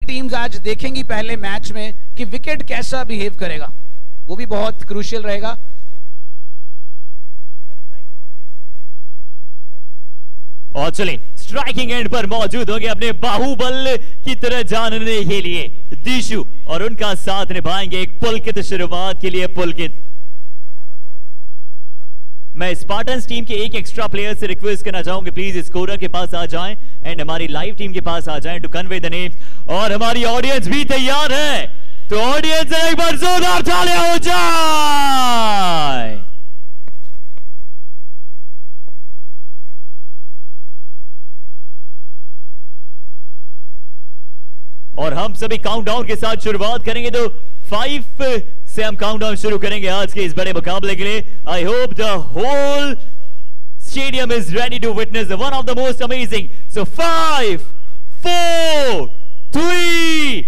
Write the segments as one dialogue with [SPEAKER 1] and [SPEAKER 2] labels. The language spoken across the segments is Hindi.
[SPEAKER 1] टीम्स आज देखेंगी पहले मैच में कि विकेट कैसा बिहेव करेगा, वो भी बहुत क्रूशियल रहेगा।
[SPEAKER 2] और चलिए स्ट्राइकिंग एंड पर मौजूद होंगे अपने बाहुबल की तरह जानने के लिए दिशु, और उनका साथ निभाएंगे एक पुलकित शुरुआत के लिए पुलकित। मैं स्पार्टन्स टीम के एक एक्स्ट्रा प्लेयर से रिक्वेस्ट करना चाहूंगा, प्लीज स्कोरर के पास आ जाएं एंड हमारी लाइव टीम के पास आ जाएं टू कन्वे द नेम। और हमारी ऑडियंस भी तैयार है, तो ऑडियंस एक बार जोरदार तालियां हो जाए। और हम सभी काउंटडाउन के साथ शुरुआत करेंगे, तो 5 से हम काउंटडाउन शुरू करेंगे आज के इस बड़े मुकाबले के लिए। I hope the whole stadium is ready to witness one of the most amazing. So 5, 4, 3,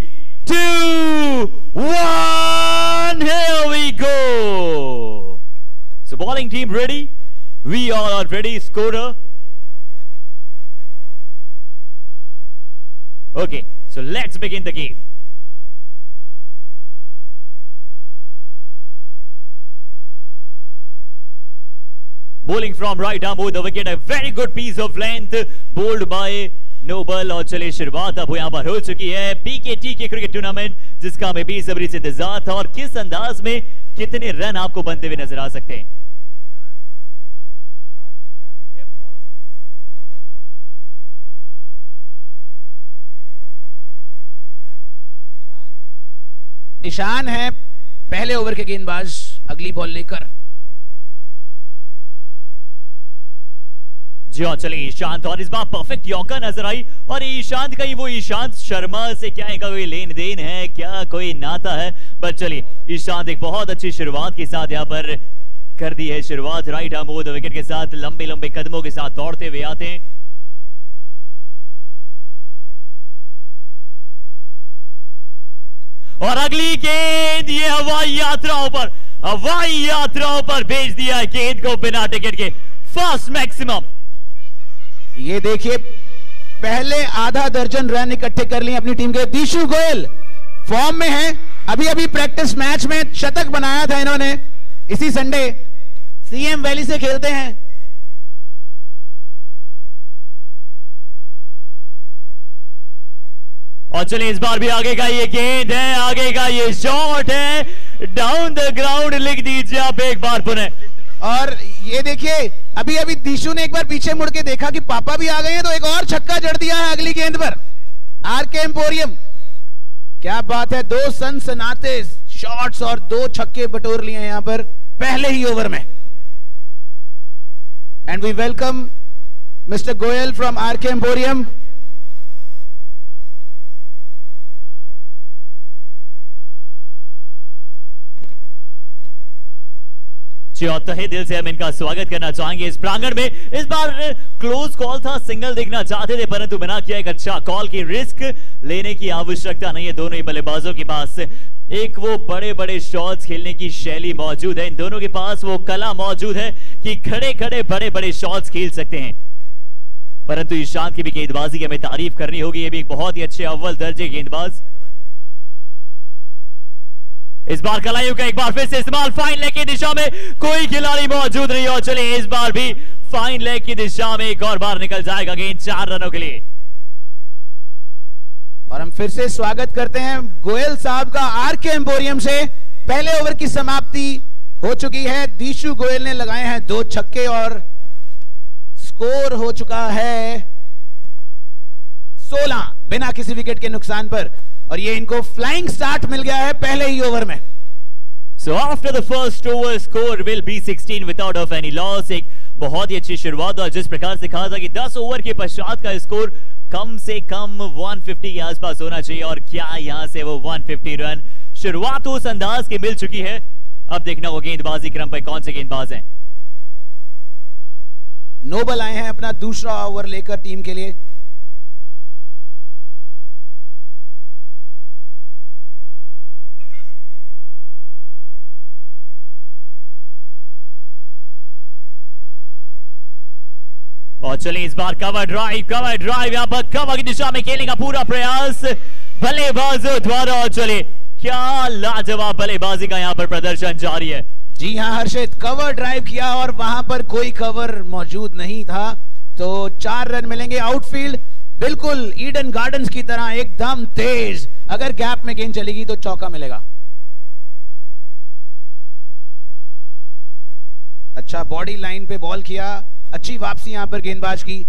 [SPEAKER 2] 2, 1, here we go. So bowling team ready? We all are ready. Scorer? Okay, so let's begin the game. Bowling from right arm over the wicket, a very good piece of length bowled by Noble. और चलिए शुरुआत अब यहां पर हो चुकी है पीकेटी के क्रिकेट टूर्नामेंट, जिसका हमें बेसब्री से इंतजार था। और किस अंदाज में कितने रन आपको बनते हुए नजर आ सकते हैं।
[SPEAKER 1] ईशान है पहले ओवर के गेंदबाज, अगली बॉल लेकर।
[SPEAKER 2] जी हाँ, चलिए ईशांत, और इस बार परफेक्ट यॉर्कर नजर आई। और ईशांत का ही वो ईशांत शर्मा से क्या है, कोई लेन देन है क्या, कोई नाता है? बट चलिए ईशांत एक बहुत अच्छी शुरुआत के साथ यहाँ पर कर दी है शुरुआत। Right arm over the wicket के साथ लंबे लंबे कदमों के साथ दौड़ते हुए आते हैं। और अगली गेंद ये हवाई यात्राओं पर भेज दिया है गेंद को बिना टिकट के, फास्ट मैक्सिमम।
[SPEAKER 1] ये देखिए पहले आधा दर्जन रन इकट्ठे कर लिए अपनी टीम के। दिशु गोयल फॉर्म में है, अभी अभी प्रैक्टिस मैच में शतक बनाया था इन्होंने इसी संडे, सीएम वैली से खेलते हैं।
[SPEAKER 2] और चलिए इस बार भी आगे का ये गेंद है, आगे का ये शॉट है, डाउन द ग्राउंड लिख दीजिए आप एक बार पुनः।
[SPEAKER 1] और ये देखिए अभी अभी दिशु ने एक बार पीछे मुड़ के देखा कि पापा भी आ गए हैं, तो एक और छक्का जड़ दिया है अगली गेंद पर। आरके एम्पोरियम, क्या बात है, 2 सनसनाते शॉट्स और 2 छक्के बटोर लिए यहां पर पहले ही ओवर में। And we welcome mister Goyal from RK Emporium.
[SPEAKER 2] तहे दिल से हम इनका स्वागत करना चाहेंगे इस प्रांगण में। इस बार क्लोज कॉल था, सिंगल देखना चाहते थे, परंतु बिना किया एक अच्छा कॉल की रिस्क लेने की आवश्यकता नहीं है दोनों ही बल्लेबाजों के पास। एक वो बड़े बड़े शॉट्स खेलने की शैली मौजूद है, इन दोनों के पास वो कला मौजूद है कि खड़े खड़े बड़े बड़े शॉट्स खेल सकते हैं। परंतु ईशांत की भी गेंदबाजी की हमें तारीफ करनी होगी, ये भी एक बहुत ही अच्छे अव्वल दर्जे गेंदबाज। इस बार कलाइयों का एक बार फिर से इस्तेमाल, फाइन लेग की दिशा में कोई खिलाड़ी मौजूद नहीं। और चलिए इस बार भी फाइन लेग की दिशा में एक और बार निकल जाएगा गेंद 4 रनों के लिए।
[SPEAKER 1] और हम फिर से स्वागत करते हैं गोयल साहब का आरके एम्पोरियम से। पहले ओवर की समाप्ति हो चुकी है, दिशु गोयल ने लगाए हैं 2 छक्के और स्कोर हो चुका है 16 बिना किसी विकेट के नुकसान पर। और ये इनको फ्लाइंग स्टार्ट मिल गया है पहले ही ओवर में।
[SPEAKER 2] So after the first over, score will be 16 without of any loss। एक बहुत ही अच्छी शुरुआत, और जिस प्रकार से कहा था कि 10 ओवर के पश्चात का स्कोर कम से कम 150 के आसपास होना चाहिए, और क्या यहां से वो 150 रन शुरुआत उस अंदाज की मिल चुकी है। अब देखना वो गेंदबाजी क्रम पर कौन से गेंदबाज हैं।
[SPEAKER 1] नोबल आए हैं अपना दूसरा ओवर लेकर टीम के लिए। और चलिए इस बार कवर ड्राइव यहां पर कवर की दिशा में खेलने का पूरा प्रयास।
[SPEAKER 2] बल्लेबाजों द्वारा। चले क्या लाजवाब बल्लेबाजी का यहां पर प्रदर्शन जारी है।
[SPEAKER 1] जी हां हर्षित, कवर ड्राइव किया और वहां पर कोई कवर मौजूद नहीं था, तो 4 रन मिलेंगे। आउटफील्ड बिल्कुल ईडन गार्डन्स की तरह एकदम तेज, अगर गैप में गेंद चलेगी तो चौका मिलेगा। अच्छा बॉडी लाइन पे बॉल किया, अच्छी वापसी यहां पर गेंदबाज की,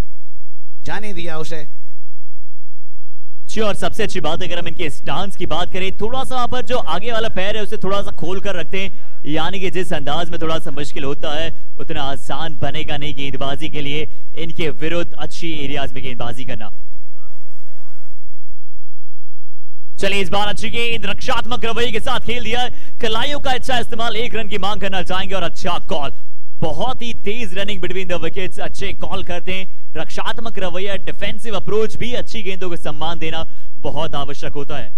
[SPEAKER 1] जाने दिया उसे।
[SPEAKER 2] और सबसे अच्छी बात अगर हम इनके स्टांस की बात करें, थोड़ा सा वहां पर जो आगे वाला पैर है उसे थोड़ा सा खोल कर रखते हैं, यानी कि जिस अंदाज में थोड़ा सा मुश्किल होता है उतना आसान बनेगा नहीं गेंदबाजी के लिए इनके विरुद्ध अच्छी एरियाज में गेंदबाजी करना। चलिए इस बार अच्छी गेंद रक्षात्मक रवैये के साथ खेल दिया, कलाइयों का अच्छा इस्तेमाल, 1 रन की मांग करना चाहेंगे और अच्छा कॉल, बहुत ही तेज रनिंग बिटवीन द विकेट्स, अच्छे कॉल करते हैं। रक्षात्मक रवैया, डिफेंसिव अप्रोच भी, अच्छी गेंदों को सम्मान देना बहुत आवश्यक होता है।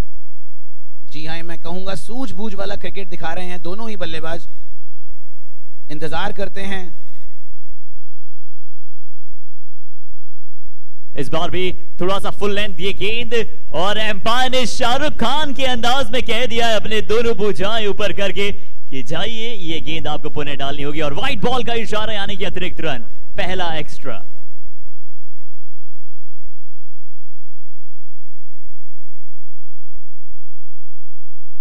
[SPEAKER 1] जी हां, मैं कहूंगा सूझबूझ वाला क्रिकेट दिखा रहे हैं दोनों ही बल्लेबाज, इंतजार करते हैं।
[SPEAKER 2] इस बार भी थोड़ा सा फुल लेंथ ये गेंद और एम्पायर ने शाहरुख खान के अंदाज में कह दिया है अपने दोनों भुजाएं ऊपर करके कि जाइए ये गेंद आपको पुनः डालनी होगी, और व्हाइट बॉल का इशारा यानी कि अतिरिक्त रन, पहला एक्स्ट्रा।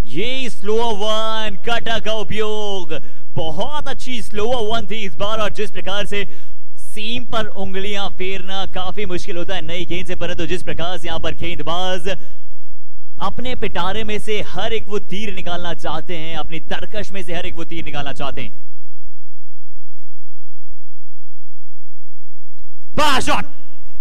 [SPEAKER 2] ये स्लोअर वन, कटा का उपयोग, बहुत अच्छी स्लोअर वन थी इस बार, और जिस प्रकार से सीम पर उंगलियां फेरना काफी मुश्किल होता है नई गेंद से, परंतु जिस प्रकार से यहां पर गेंदबाज अपने पिटारे में से हर एक वो तीर निकालना चाहते हैं, अपनी तरकश में से हर एक वो तीर निकालना चाहते हैं। बड़ा शॉट,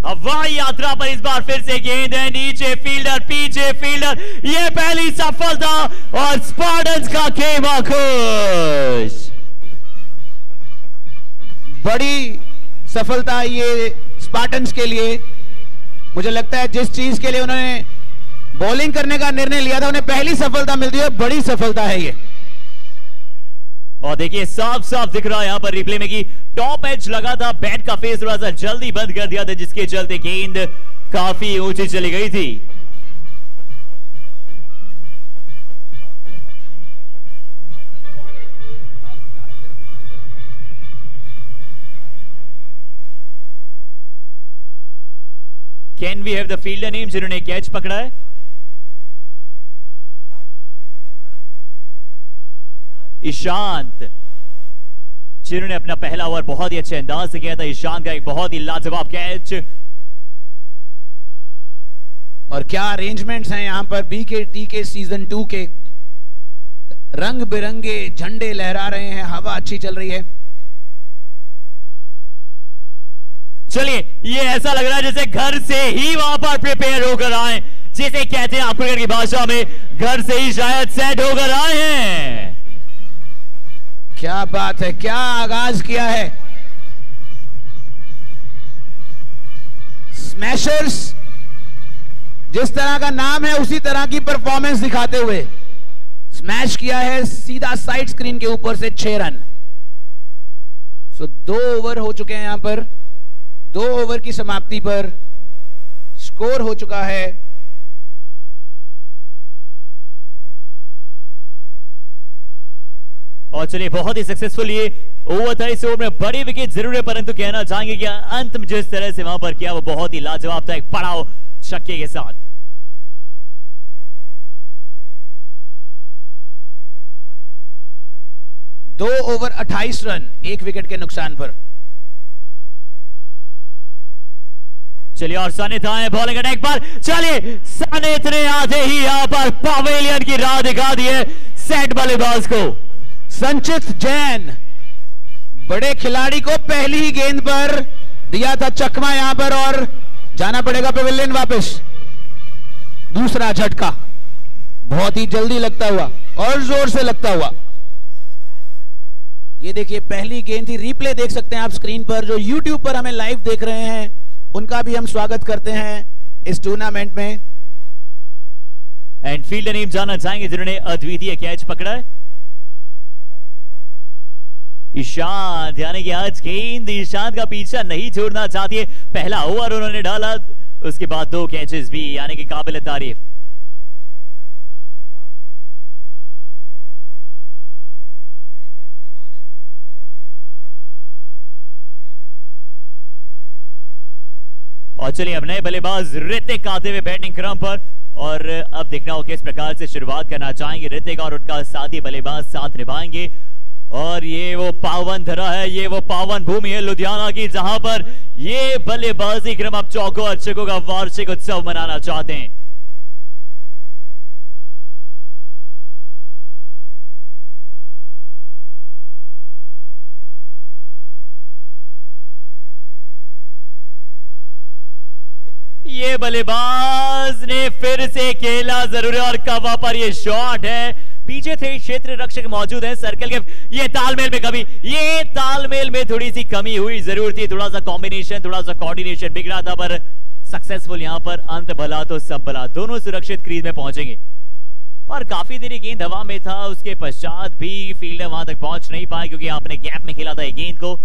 [SPEAKER 2] हवाई यात्रा पर इस बार फिर से गेंद है, नीचे फील्डर पीछे फील्डर, ये पहली सफलता और स्पार्टन्स का खेमा खुश।
[SPEAKER 1] बड़ी सफलता ये स्पार्टन्स के लिए, मुझे लगता है जिस चीज के लिए उन्होंने बॉलिंग करने का निर्णय लिया था उन्हें पहली सफलता मिलती है, बड़ी सफलता है ये।
[SPEAKER 2] और देखिए साफ साफ दिख रहा है यहां पर रिप्ले में कि टॉप एज लगा था, बैट का फेस थोड़ा सा जल्दी बंद कर दिया था, जिसके चलते गेंद काफी ऊंची चली गई थी। Can we have the fielder name जिन्होंने कैच पकड़ा है? ईशांत, जिन्होंने अपना पहला ओवर बहुत ही अच्छे अंदाज से किया था। ईशांत का एक बहुत ही लाजवाब कैच,
[SPEAKER 1] और क्या अरेंजमेंट्स हैं यहां पर। BKT के सीजन 2 के रंग बिरंगे झंडे लहरा रहे हैं, हवा अच्छी चल रही है।
[SPEAKER 2] चलिए ये ऐसा लग रहा है जैसे घर से ही वहां पर प्रिपेयर होकर आए, जिसे कहते हैं आपको की भाषा में घर से ही शायद सेट होकर आए हैं।
[SPEAKER 1] क्या बात है, क्या आगाज किया है। स्मैशर्स जिस तरह का नाम है उसी तरह की परफॉर्मेंस दिखाते हुए स्मैश किया है सीधा साइड स्क्रीन के ऊपर से 6 रन। सो 2 ओवर हो चुके हैं यहां पर, 2 ओवर की समाप्ति पर स्कोर हो चुका है
[SPEAKER 2] और चलिए बहुत ही सक्सेसफुल ये ओवर था। इस ओवर में बड़ी विकेट जरूर है, परंतु कहना चाहेंगे कि अंत में जिस तरह से वहां पर किया वो बहुत ही लाजवाब था, एक पड़ाव छक्के के साथ।
[SPEAKER 1] दो ओवर 28 रन 1 विकेट के नुकसान पर।
[SPEAKER 2] चलिए और सानित आए बॉलिंग अटैक पर, चलिए सानित ने आते ही यहां पर पवेलियन की राह दिखा दी है सेट बल्लेबाज को।
[SPEAKER 1] संचित जैन बड़े खिलाड़ी को पहली ही गेंद पर दिया था चकमा यहां पर, और जाना पड़ेगा पवेलियन वापस। दूसरा झटका बहुत ही जल्दी लगता हुआ और जोर से लगता हुआ। ये देखिए पहली गेंद थी, रिप्ले देख सकते हैं आप स्क्रीन पर। जो YouTube पर हमें लाइव देख रहे हैं उनका भी हम स्वागत करते हैं इस टूर्नामेंट में।
[SPEAKER 2] एंड फील्डर नेम जानना चाहेंगे जिन्होंने अद्वितीय कैच पकड़ा है? ईशांत, यानी कि आज गेंद ईशांत का पीछा नहीं छोड़ना चाहती है। पहला ओवर उन्होंने डाला, उसके बाद 2 कैचेस भी, यानी कि काबिल तारीफ। और चलिए अब नए बल्लेबाज ऋतिक आते हुए बैटिंग क्रम पर, और अब देखना हो किस प्रकार से शुरुआत करना चाहेंगे ऋतिक और उनका साथी बल्लेबाज साथ निभाएंगे। और ये वो पावन धरा है, ये वो पावन भूमि है लुधियाना की, जहां पर ये बल्लेबाजी क्रम अब चौकों और छक्कों का वार्षिक उत्सव मनाना चाहते हैं। ये बल्लेबाज ने फिर से खेला जरूर, और कवा पर ये शॉट है, पीछे थे क्षेत्र रक्षक मौजूद है सर्कल के, ये तालमेल में थोड़ी सी कमी हुई जरूर थी, थोड़ा सा कॉम्बिनेशन, थोड़ा सा कोऑर्डिनेशन बिगड़ा था, पर सक्सेसफुल यहां पर अंत भला तो सब भला, दोनों सुरक्षित क्रीज में पहुंचेंगे। और काफी देरी गेंद हवा में था, उसके पश्चात भी फील्डर वहां तक पहुंच नहीं पाए क्योंकि आपने गैप में खेला था ये गेंद को,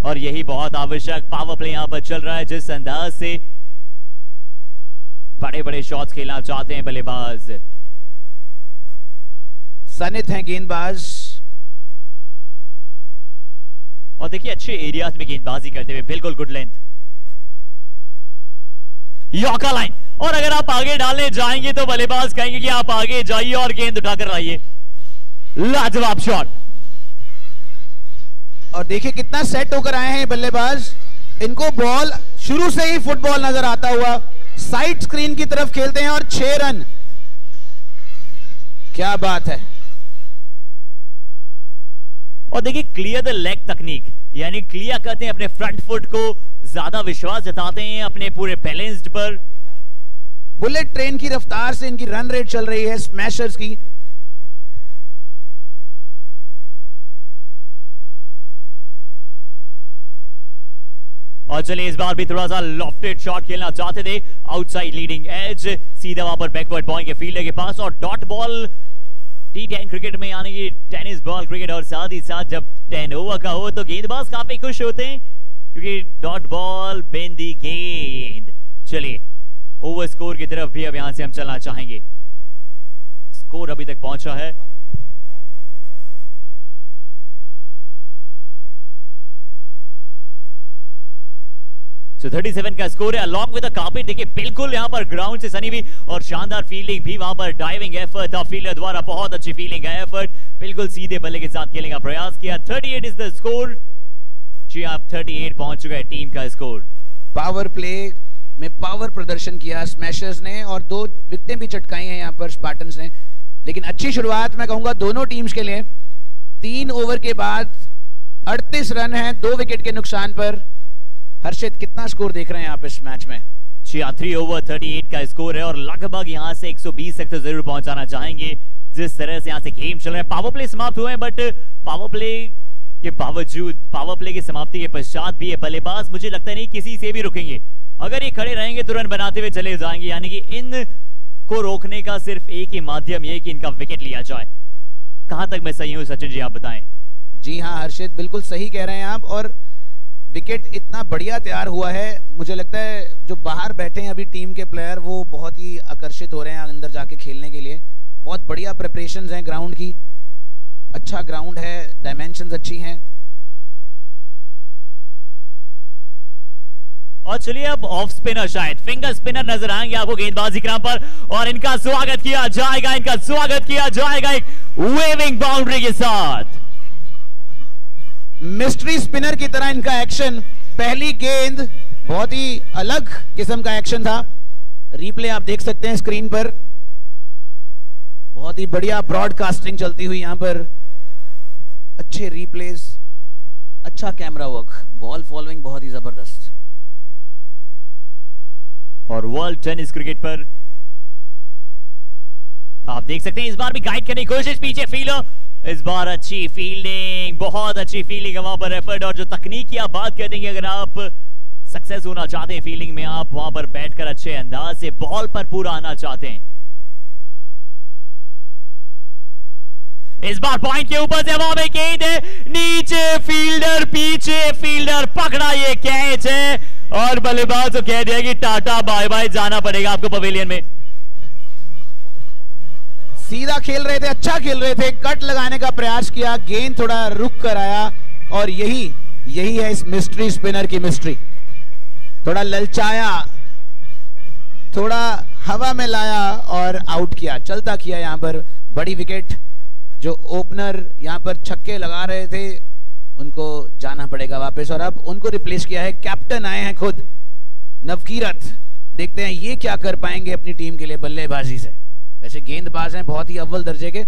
[SPEAKER 2] और यही बहुत आवश्यक पावर प्ले यहां पर चल रहा है, जिस अंदाज से बड़े बड़े शॉट्स खेलना चाहते हैं बल्लेबाज।
[SPEAKER 1] सनित हैं गेंदबाज,
[SPEAKER 2] और देखिए अच्छे एरियाज में गेंदबाजी करते हुए, बिल्कुल गुड लेंथ, यॉर्कर लाइन, और अगर आप आगे डालने जाएंगे तो बल्लेबाज कहेंगे कि आप आगे जाइए और गेंद उठाकर लाइए। लाजवाब शॉट,
[SPEAKER 1] और देखिए कितना सेट होकर आए हैं बल्लेबाज, इनको बॉल शुरू से ही फुटबॉल नजर आता हुआ, साइड स्क्रीन की तरफ खेलते हैं और 6 रन, क्या बात है।
[SPEAKER 2] और देखिए क्लियर द लेग तकनीक, यानी क्लियर करते हैं अपने फ्रंट फुट को, ज्यादा विश्वास जताते हैं अपने पूरे बैलेंस्ड पर।
[SPEAKER 1] बुलेट ट्रेन की रफ्तार से इनकी रन रेट चल रही है स्मैशर्स की।
[SPEAKER 2] और चलिए इस बार भी थोड़ा सा लॉफ्टेड शॉट खेलना चाहते थे, आउटसाइड लीडिंग एज, सीधा वहां पर बैकवर्ड पॉइंट के फील्डर के पास, और डॉट बॉल T10 क्रिकेट में यानी कि टेनिस बॉल क्रिकेट, और साथ ही साथ जब 10 ओवर का हो तो गेंदबाज काफी खुश होते हैं क्योंकि डॉट बॉल बेन दी गेंद। चलिए ओवर स्कोर की तरफ भी अब यहां से हम चलना चाहेंगे, स्कोर अभी तक पहुंचा है तो 37 का स्कोर है, अलॉन्ग विद द कार्पेट। देखिए बिल्कुल यहां पर ग्राउंड से सनी हुई, और शानदार फील्डिंग भी वहां पर, डाइविंग एफर्ट था फील्डर द्वारा, बहुत अच्छी फील्डिंग है एफर्ट, बिल्कुल सीधे बल्ले के साथ खेलने का प्रयास किया। 38 इज द स्कोर, जी आप 38 पहुंच चुका है टीम का स्कोर।
[SPEAKER 1] पावर प्ले में पावर प्रदर्शन किया स्मैशर्स ने, और 2 विकेटें भी चटकाई हैं यहां पर स्पार्टन्स ने, लेकिन अच्छी शुरुआत मैं कहूंगा दोनों टीम्स के लिए। 3 ओवर के बाद 38 रन हैं 2 विकेट के नुकसान पर। हर्षित कितना स्कोर देख रहे हैं आप इस मैच में?
[SPEAKER 2] 3 ओवर 38 का स्कोर है, और लगभग यहां से 120 तक तो जरूर पहुंचाना चाहेंगे जिस तरह से यहां से गेम चल रहा है। पावर प्ले समाप्त हुए हैं, बट पावर प्ले के बावजूद, पावर प्ले की समाप्ति के पश्चात भी ये बल्लेबाज मुझे लगता नहीं किसी से भी रुकेंगे, अगर ये खड़े रहेंगे तो रन बनाते हुए चले जाएंगे, यानी कि इन को रोकने का सिर्फ एक ही माध्यम ये कि इनका विकेट लिया जाए। कहां तक मैं सही हूं सचिन जी, आप बताएं।
[SPEAKER 1] जी हां हर्षित, बिल्कुल सही कह रहे हैं आप, और विकेट इतना बढ़िया तैयार हुआ है, मुझे लगता है जो बाहर बैठे हैं अभी टीम के प्लेयर वो बहुत ही आकर्षित हो रहे हैं अंदर जाके खेलने के लिए। बहुत बढ़िया प्रिपरेशंस हैं ग्राउंड की, अच्छा ग्राउंड है, डायमेंशंस अच्छी हैं।
[SPEAKER 2] और चलिए अब ऑफ स्पिनर, शायद फिंगर स्पिनर नजर आएंगे आपको गेंदबाजी क्रम पर, और इनका स्वागत किया जाएगा, एक वेविंग बाउंड्री के साथ।
[SPEAKER 1] मिस्ट्री स्पिनर की तरह इनका एक्शन, पहली गेंद बहुत ही अलग किस्म का एक्शन था। रिप्ले आप देख सकते हैं स्क्रीन पर, बहुत ही बढ़िया ब्रॉडकास्टिंग चलती हुई यहां पर, अच्छे रिप्लेस, अच्छा कैमरा वर्क, बॉल फॉलोइंग बहुत ही जबरदस्त।
[SPEAKER 2] और वर्ल्ड टेनिस क्रिकेट पर आप देख सकते हैं इस बार भी गाइड करने की कोशिश, पीछे फील्डर, इस बार अच्छी फील्डिंग, बहुत अच्छी फील्डिंग है वहां पर, एफर्ट, और जो तकनीक की आप बात कर देंगे, अगर आप सक्सेस होना चाहते हैं फील्डिंग में, आप वहां पर बैठकर अच्छे अंदाज से बॉल पर पूरा आना चाहते हैं। इस बार पॉइंट के ऊपर से हवा में गेंद है, नीचे फील्डर, पीछे फील्डर, पकड़ा, ये कैच है, और बल्लेबाज को कह दिया कि टाटा बाय बाय, जाना पड़ेगा आपको पवेलियन में।
[SPEAKER 1] सीधा खेल रहे थे, अच्छा खेल रहे थे, कट लगाने का प्रयास किया, गेंद थोड़ा रुक कर आया, और यही है इस मिस्ट्री स्पिनर की मिस्ट्री। थोड़ा ललचाया, थोड़ा हवा में लाया और आउट किया, चलता किया। यहां पर बड़ी विकेट, जो ओपनर यहां पर छक्के लगा रहे थे उनको जाना पड़ेगा वापस, और अब उनको रिप्लेस किया है। कैप्टन आए हैं खुद, नवकीरत। देखते हैं ये क्या कर पाएंगे अपनी टीम के लिए बल्लेबाजी से। वैसे गेंदबाज हैं बहुत ही अव्वल दर्जे के।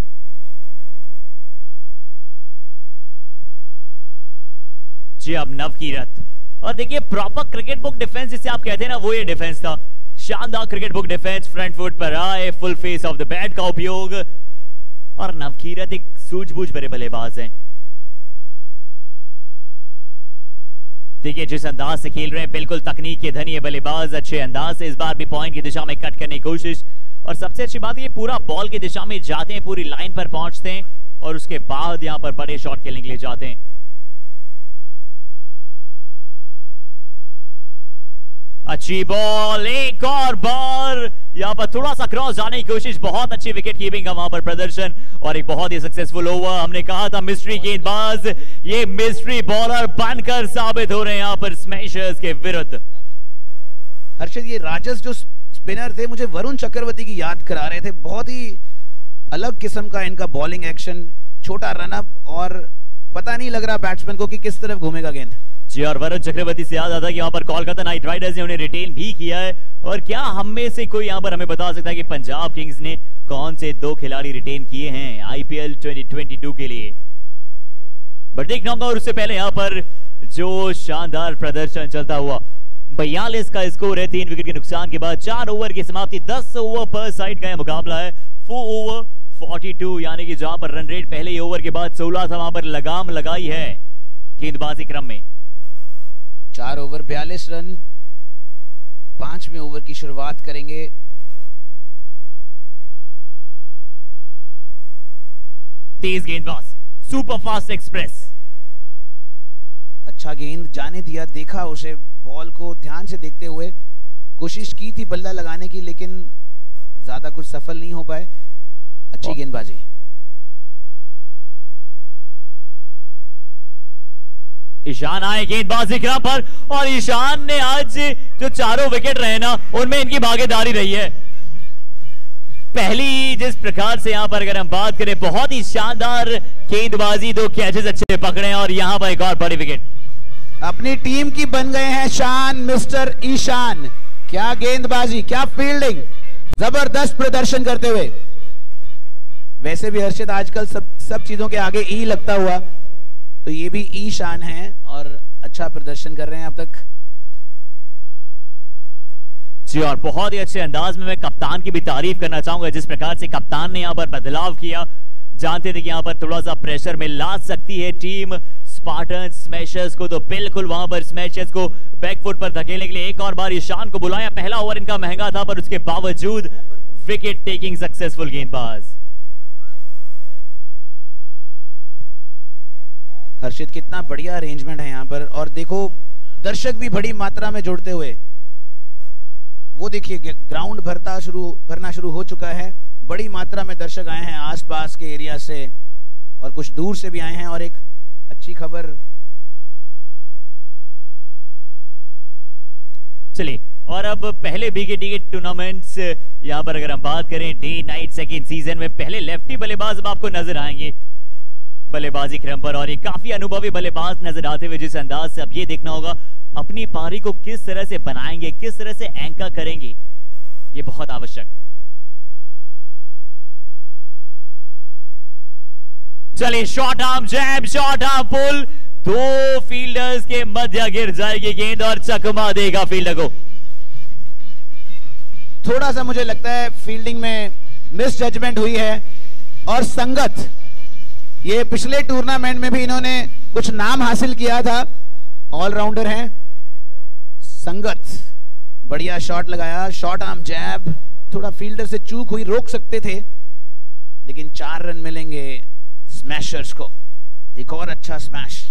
[SPEAKER 2] जी अब नवकीरत, और देखिए प्रॉपर क्रिकेट बुक डिफेंस जिसे आप कहते हैं ना, वो ये डिफेंस था। शानदार cricket book defence, front foot पर आए, full face of the bat का उपयोग, और नवकीरत एक सूझबूझ भरे बल्लेबाज हैं। देखिए जिस अंदाज से खेल रहे हैं, बिल्कुल तकनीक के धनी बल्लेबाज, अच्छे अंदाज से इस बार भी पॉइंट की दिशा में कट करने की कोशिश। और सबसे अच्छी बात है पूरा बॉल की दिशा में जाते हैं, पूरी लाइन पर पहुंचते हैं, और उसके बाद यहां पर बड़े शॉट खेलने के लिए जाते हैं। अच्छी बॉल, एक और बार यहां पर थोड़ा सा क्रॉस जाने की कोशिश, बहुत अच्छी विकेट कीपिंग का वहां पर प्रदर्शन, और एक बहुत ही सक्सेसफुल ओवर। हमने कहा था मिस्ट्री गेंदबाज, ये मिस्ट्री बॉलर बनकर साबित हो रहे हैं यहां पर स्मैशर्स के विरुद्ध।
[SPEAKER 1] हर्षद, ये राजस जो स्पिनर थे मुझे वरुण चक्रवर्ती की याद करा रहे थे। बहुत ही अलग किस्म का इनका बॉलिंग एक्शन, छोटा रनअप, और पता नहीं लग रहा बैट्समैन को कि किस तरफ घूमेगा गेंद।
[SPEAKER 2] जी और वरुण चक्रवर्ती से याद आता है कि यहाँ पर कोलकाता नाइट राइडर्स ने उन्हें रिटेन भी किया है। और क्या हम में से कोई यहाँ पर हमें बता सकता है कि पंजाब किंग्स ने कौन से 2 खिलाड़ी रिटेन किए हैं आईपीएल 2022 के लिए? बट देखना होगा। और उससे पहले यहाँ पर जो शानदार प्रदर्शन चलता हुआ, 42 का स्कोर है 3 विकेट के नुकसान के बाद, 4 ओवर की समाप्ति, 10 ओवर पर साइड का मुकाबला है। 4 ओवर 42, यानी कि जहां पर रन रेट पहले ही ओवर के बाद 16 था, वहां पर लगाम लगाई है गेंदबाजी क्रम में।
[SPEAKER 1] 4 ओवर 42 रन, 5वें ओवर की शुरुआत करेंगे।
[SPEAKER 2] तेज गेंदबाज, सुपर फास्ट एक्सप्रेस,
[SPEAKER 1] अच्छा गेंद जाने दिया, देखा उसे, बॉल को ध्यान से देखते हुए कोशिश की थी बल्ला लगाने की, लेकिन ज्यादा कुछ सफल नहीं हो पाए। अच्छी गेंदबाजी।
[SPEAKER 2] ईशान आए गेंदबाजी क्रम पर, और ईशान ने आज जो 4 विकेट रहे ना, उनमें इनकी भागीदारी रही है। पहली जिस प्रकार से यहां पर अगर हम बात करें, बहुत ही शानदार गेंदबाजी, 2 कैचेस अच्छे पकड़े, और यहां पर एक और बड़ी विकेट।
[SPEAKER 1] अपनी टीम की बन गए हैं शान मिस्टर ईशान। क्या गेंदबाजी, क्या फील्डिंग, जबरदस्त प्रदर्शन करते हुए। वैसे भी हर्षित आजकल सब चीजों के आगे ई लगता हुआ, तो ये भी ईशान है और अच्छा प्रदर्शन कर रहे हैं अब तक।
[SPEAKER 2] जी और बहुत ही अच्छे अंदाज में मैं कप्तान की भी तारीफ करना चाहूंगा, जिस प्रकार से कप्तान ने यहां पर बदलाव किया। जानते थे कि यहां पर थोड़ा सा प्रेशर में ला सकती है टीम स्पार्टन स्मैशर्स को, तो बिल्कुल वहां पर स्मैशर्स को बैकफुट पर धकेलने के लिए एक और बार ईशान को बुलाया। पहला ओवर इनका महंगा था, पर उसके बावजूद विकेट टेकिंग सक्सेसफुल गेंदबाज।
[SPEAKER 1] हर्षित, कितना बढ़िया अरेंजमेंट है यहां पर, और देखो दर्शक भी बड़ी मात्रा में जुड़ते हुए। वो देखिए ग्राउंड भरना शुरू हो चुका है। बड़ी मात्रा में दर्शक आए हैं आसपास के एरिया से, और कुछ दूर से भी आए हैं। और एक अच्छी खबर,
[SPEAKER 2] चलिए, और अब पहले BKT टूर्नामेंट्स यहां पर अगर हम बात करें डे नाइट सेकंड सीजन में, पहले लेफ्टी बल्लेबाज अब आपको नजर आएंगे बल्लेबाजी क्रम पर, और ये काफी अनुभवी बल्लेबाज नजर आते हुए। जिस अंदाज से अब ये देखना होगा अपनी पारी को किस तरह से बनाएंगे, किस तरह से एंकर करेंगे, ये बहुत आवश्यक। चलिए, शॉर्ट आर्म जैब, शॉर्ट आर्म पुल, 2 फील्डर्स के मध्य गिर जाएगी गेंद और चकमा देगा फील्डर को।
[SPEAKER 1] थोड़ा सा मुझे लगता है फील्डिंग में मिस जजमेंट हुई है, और संगत, ये पिछले टूर्नामेंट में भी इन्होंने कुछ नाम हासिल किया था, ऑलराउंडर हैं। संगत बढ़िया शॉट लगाया, शॉर्ट आर्म जैब, थोड़ा फील्डर से चूक हुई, रोक सकते थे, लेकिन 4 रन मिलेंगे स्मैशर्स को। एक और अच्छा स्मैश।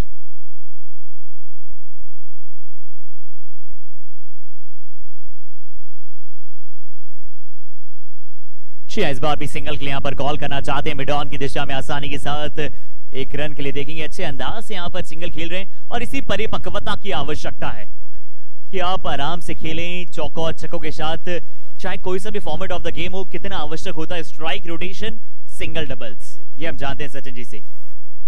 [SPEAKER 2] इस बार भी सिंगल के लिए यहां पर कॉल करना चाहते हैं, मिड ऑन की दिशा में आसानी के साथ 1 रन के लिए देखेंगे। अच्छे अंदाज से यहां पर सिंगल खेल रहे हैं, और इसी परिपक्वता की आवश्यकता है कि आप आराम से खेलें, चौकों और छक्कों के साथ चाहे कोई सा भी फॉर्मेट ऑफ द गेम हो, कितना आवश्यक होता है स्ट्राइक, रोटेशन, सिंगल, डबल्स, ये हम जानते हैं सचिन जी से।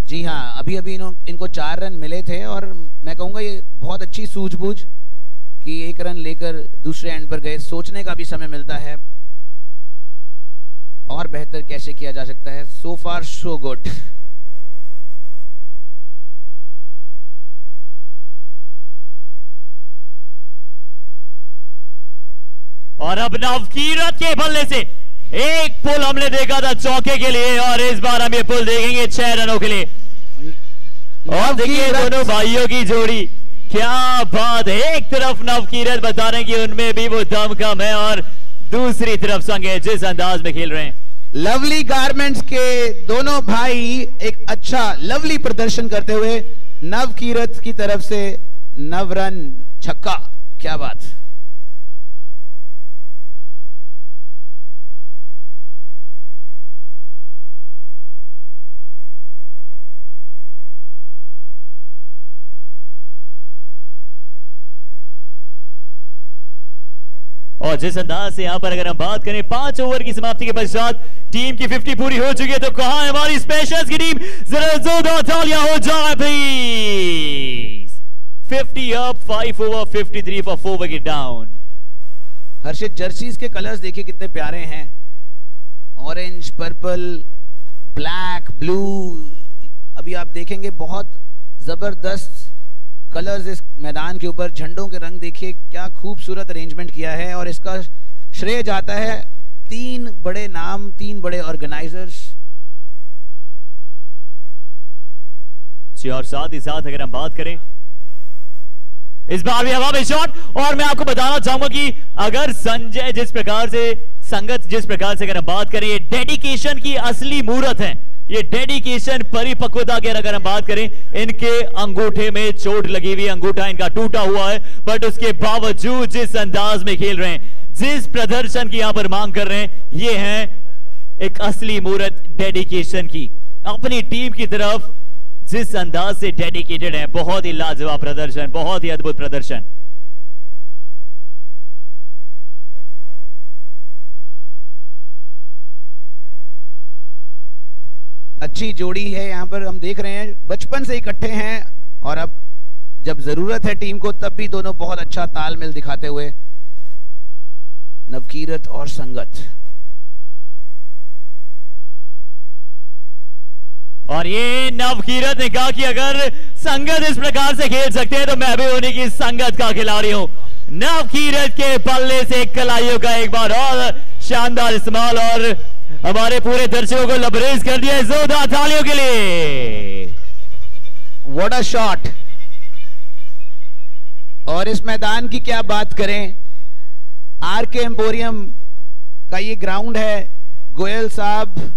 [SPEAKER 1] जी हाँ, अभी इनको 4 रन मिले थे और मैं कहूंगा ये बहुत अच्छी सूझबूझ कि 1 रन लेकर दूसरे एंड पर गए। सोचने का भी समय मिलता है और बेहतर कैसे किया जा सकता है। सो फार सो गुड।
[SPEAKER 2] और अब नवकीरत के बल्ले से एक पुल हमने देखा था चौके के लिए, और इस बार हम ये पुल देखेंगे 6 रनों के लिए। और देखिए दोनों भाइयों की जोड़ी, क्या बात है। एक तरफ नवकीरत बता रहे हैं कि उनमें भी वो दम कम है, और दूसरी तरफ संगे जिस अंदाज में खेल रहे हैं।
[SPEAKER 1] लवली गारमेंट्स के दोनों भाई एक अच्छा लवली प्रदर्शन करते हुए। नवकीरत की तरफ से 9 रन छक्का, क्या बात।
[SPEAKER 2] और जिस अंदाज से यहां पर अगर हम बात करें 5 ओवर की समाप्ति के पश्चात टीम की 50 पूरी हो चुकी है, तो कहां है हमारी स्पेशल्स की टीम? जरा जोरदार तालियां हो जाए please. 50 up, 5 over, 53 for 4 wicket down.
[SPEAKER 1] Harshit, jerseys के कलर्स देखिए कितने प्यारे हैं, ऑरेंज, पर्पल, ब्लैक, ब्लू। अभी आप देखेंगे बहुत जबरदस्त कलर्स इस मैदान के ऊपर। झंडों के रंग देखिए, क्या खूबसूरत अरेंजमेंट किया है, और इसका श्रेय जाता है 3 बड़े नाम, 3 बड़े ऑर्गेनाइजर्स।
[SPEAKER 2] और साथ ही साथ अगर हम बात करें इस बार भी हवा में शॉट, और मैं आपको बताना चाहूंगा कि अगर संजय जिस प्रकार से, संगत जिस प्रकार से अगर हम बात करें, ये डेडिकेशन की असली मूर्त है। ये डेडिकेशन, परिपक्वता की अगर हम बात करें, इनके अंगूठे में चोट लगी हुई, अंगूठा इनका टूटा हुआ है, बट उसके बावजूद जिस अंदाज में खेल रहे हैं, जिस प्रदर्शन की यहां पर मांग कर रहे हैं, ये है एक असली मूर्त डेडिकेशन की। अपनी टीम की तरफ जिस अंदाज से डेडिकेटेड है, बहुत ही लाजवाब प्रदर्शन, बहुत ही अद्भुत प्रदर्शन।
[SPEAKER 1] अच्छी जोड़ी है, यहां पर हम देख रहे हैं बचपन से इकट्ठे हैं, और अब जब जरूरत है टीम को तब भी दोनों बहुत अच्छा तालमेल दिखाते हुए। नवकीरत और संगत,
[SPEAKER 2] और ये नवकीरत ने कहा कि अगर संगत इस प्रकार से खेल सकते हैं तो मैं भी उन्हीं की संगत का खिलाड़ी हूं। नवकीरत के पल्ले से कलाइयों का एक बार और शानदार इस्तेमाल, और हमारे पूरे दर्शकों को लबरेज कर दिया जोरदार तालियों के लिए।
[SPEAKER 1] What a shot. और इस मैदान की क्या बात करें, आरके एम्पोरियम का ये ग्राउंड है। गोयल साहब,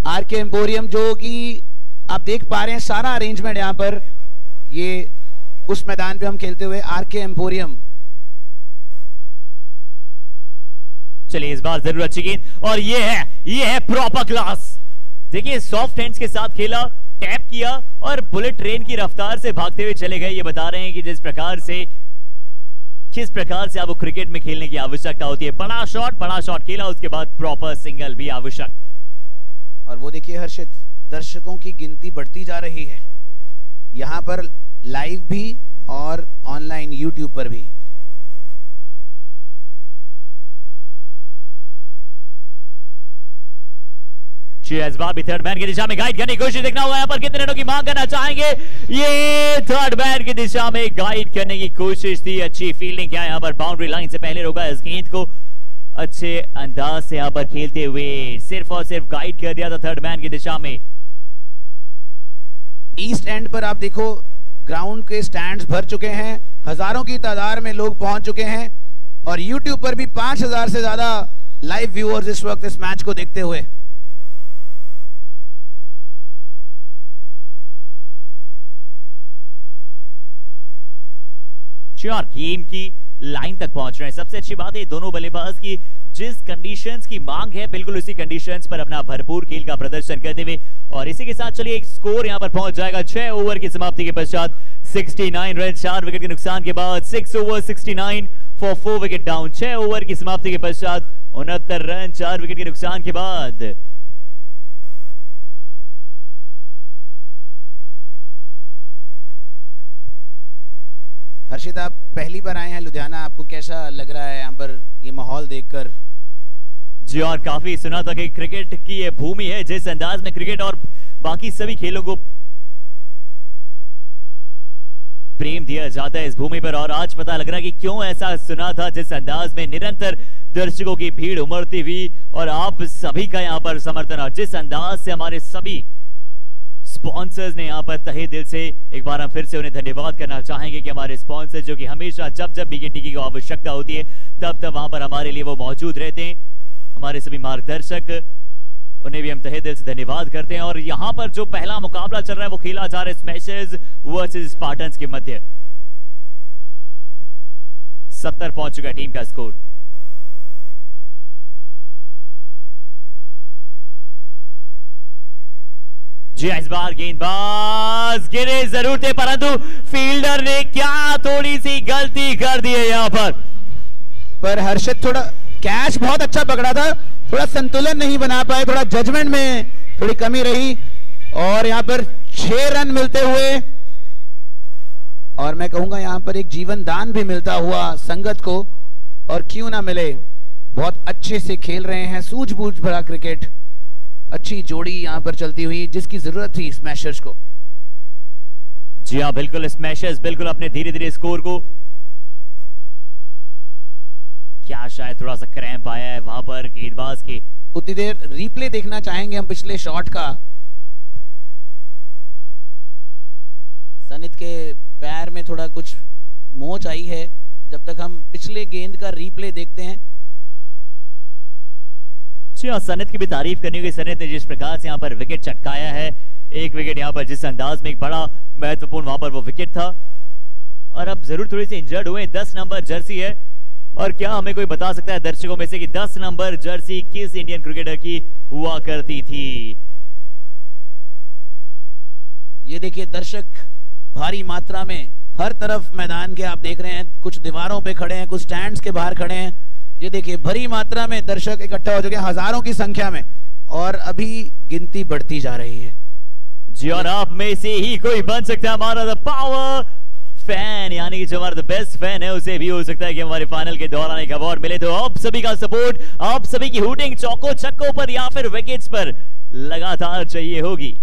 [SPEAKER 1] आरके एम्पोरियम, जो कि आप देख पा रहे हैं सारा अरेंजमेंट यहां पर, ये उस मैदान पे हम खेलते हुए आरके एम्पोरियम।
[SPEAKER 2] चलिए इस बार जरूर अच्छी गेंद, और ये है प्रॉपर क्लास। देखिए सॉफ्ट हैंड्स के साथ खेला, टैप किया और बुलेट ट्रेन की रफ्तार से भागते हुए चले गए। ये बता रहे हैं कि किस प्रकार से आपको क्रिकेट में खेलने की आवश्यकता होती है। बड़ा शॉट खेला, उसके बाद प्रॉपर सिंगल भी आवश्यक।
[SPEAKER 1] और वो देखिए हर्षित, दर्शकों की गिनती बढ़ती जा रही है यहां पर, लाइव भी और ऑनलाइन यूट्यूब पर भी।
[SPEAKER 2] इस बार भी थर्ड मैन की दिशा में गाइड करने की कोशिश, देखना हुआ यहां पर कितने रनों की मांग करना चाहेंगे। ये थर्ड मैन की दिशा में गाइड करने की कोशिश थी, अच्छी फील्डिंग किया यहां पर, बाउंड्री लाइन से पहले रोका इस गेंद को, अच्छे अंदाज से यहां पर खेलते हुए सिर्फ और सिर्फ गाइड कर दिया था थर्ड मैन की दिशा में।
[SPEAKER 1] ईस्ट एंड पर आप देखो ग्राउंड के स्टैंड्स भर चुके हैं, हजारों की तादाद में लोग पहुंच चुके हैं, और यूट्यूब पर भी 5000 से ज्यादा लाइव व्यूअर्स इस वक्त इस मैच को देखते हुए।
[SPEAKER 2] चार गेम की लाइन तक पहुंच रहे हैं। सबसे अच्छी बात है दोनों बल्लेबाज की जिस कंडीशंस की मांग है बिल्कुल उसी कंडीशंस पर अपना भरपूर खेल का प्रदर्शन करते हुए, और इसी के साथ चलिए एक स्कोर यहां पर पहुंच जाएगा 6 ओवर की समाप्ति के पश्चात 69 रन, 4 विकेट के नुकसान के बाद 6 over 69 for 4 wicket down. 6 over की समाप्ति के पश्चात 69 रन 4 विकेट के नुकसान के बाद।
[SPEAKER 1] हर्षित, आप पहली बार आए हैं लुधियाना, आपको कैसा लग रहा है यहाँ पर ये माहौल देखकर?
[SPEAKER 2] जी, और काफी सुना था कि क्रिकेट की ये भूमि है, जिस अंदाज में क्रिकेट और बाकी सभी खेलों को प्रेम दिया जाता है इस भूमि पर, और आज पता लग रहा है कि क्यों ऐसा सुना था। जिस अंदाज में निरंतर दर्शकों की भीड़ उमड़ती हुई और आप सभी का यहाँ पर समर्थन, और जिस अंदाज से हमारे सभी स्पॉन्सर्स ने यहाँ पर तहे दिल से एक बार हम फिर से उन्हें धन्यवाद करना चाहेंगे कि हमारे स्पॉन्सर जो कि हमेशा जब जब बीकेटी की आवश्यकता होती है तब तब वहां पर हमारे लिए वो मौजूद रहते हैं। हमारे सभी मार्गदर्शक, उन्हें भी हम तहे दिल से धन्यवाद करते हैं। और यहां पर जो पहला मुकाबला चल रहा है वो खेला जा रहा है स्मैशर्स वर्सेस स्पार्टन्स के मध्य। 70 पहुंच चुका है टीम का स्कोर। जी, इस बार गेंदबाज गिरे जरूर थे, परंतु फील्डर ने क्या थोड़ी सी गलती कर दी है यहां पर
[SPEAKER 1] हर्षित थोड़ा कैच बहुत अच्छा पकड़ा था, थोड़ा संतुलन नहीं बना पाए, थोड़ा जजमेंट में थोड़ी कमी रही, और यहां पर 6 रन मिलते हुए, और मैं कहूंगा यहां पर एक जीवन दान भी मिलता हुआ संगत को, और क्यों ना मिले। बहुत अच्छे से खेल रहे हैं, सूझबूझ भरा क्रिकेट, अच्छी जोड़ी यहां पर चलती हुई जिसकी जरूरत थी स्मैशर्स को।
[SPEAKER 2] जी हाँ, बिल्कुल स्मैशर्स बिल्कुल अपने धीरे धीरे स्कोर को, क्या शायद थोड़ा सा क्रैम्प आया है वहां पर गेंदबाज की।
[SPEAKER 1] उतनी देर रीप्ले देखना चाहेंगे हम पिछले शॉट का। सनित के पैर में थोड़ा कुछ मोच आई है, जब तक हम पिछले गेंद का रीप्ले देखते हैं।
[SPEAKER 2] सनित की भी तारीफ करनी होगी। सनित ने जिस प्रकार से यहाँ पर विकेट चटकाया है, एक विकेट यहाँ पर जिस अंदाज में, एक बड़ा महत्वपूर्ण वहां पर वो विकेट था, और अब जरूर थोड़ी सी इंजर्ड हुए। 10 नंबर जर्सी है, और क्या हमें कोई बता सकता है दर्शकों में से कि 10 नंबर जर्सी किस इंडियन क्रिकेटर की हुआ करती थी?
[SPEAKER 1] ये देखिए दर्शक भारी मात्रा में हर तरफ मैदान के आप देख रहे हैं, कुछ दीवारों पे खड़े हैं, कुछ स्टैंड्स के बाहर खड़े हैं। ये देखिए भरी मात्रा में दर्शक इकट्ठा हो चुके हैं, हजारों की संख्या में, और अभी गिनती बढ़ती जा रही है।
[SPEAKER 2] जी, और आप में से ही कोई बन सकता है हमारा द पावर फैन, यानी कि जो हमारा बेस्ट फैन है उसे भी हो सकता है कि हमारे फाइनल के दौरान एक अवार्ड मिले। तो आप सभी का सपोर्ट, आप सभी की हुटिंग चौकों छक्कों पर या फिर विकेट्स पर लगातार चाहिए होगी।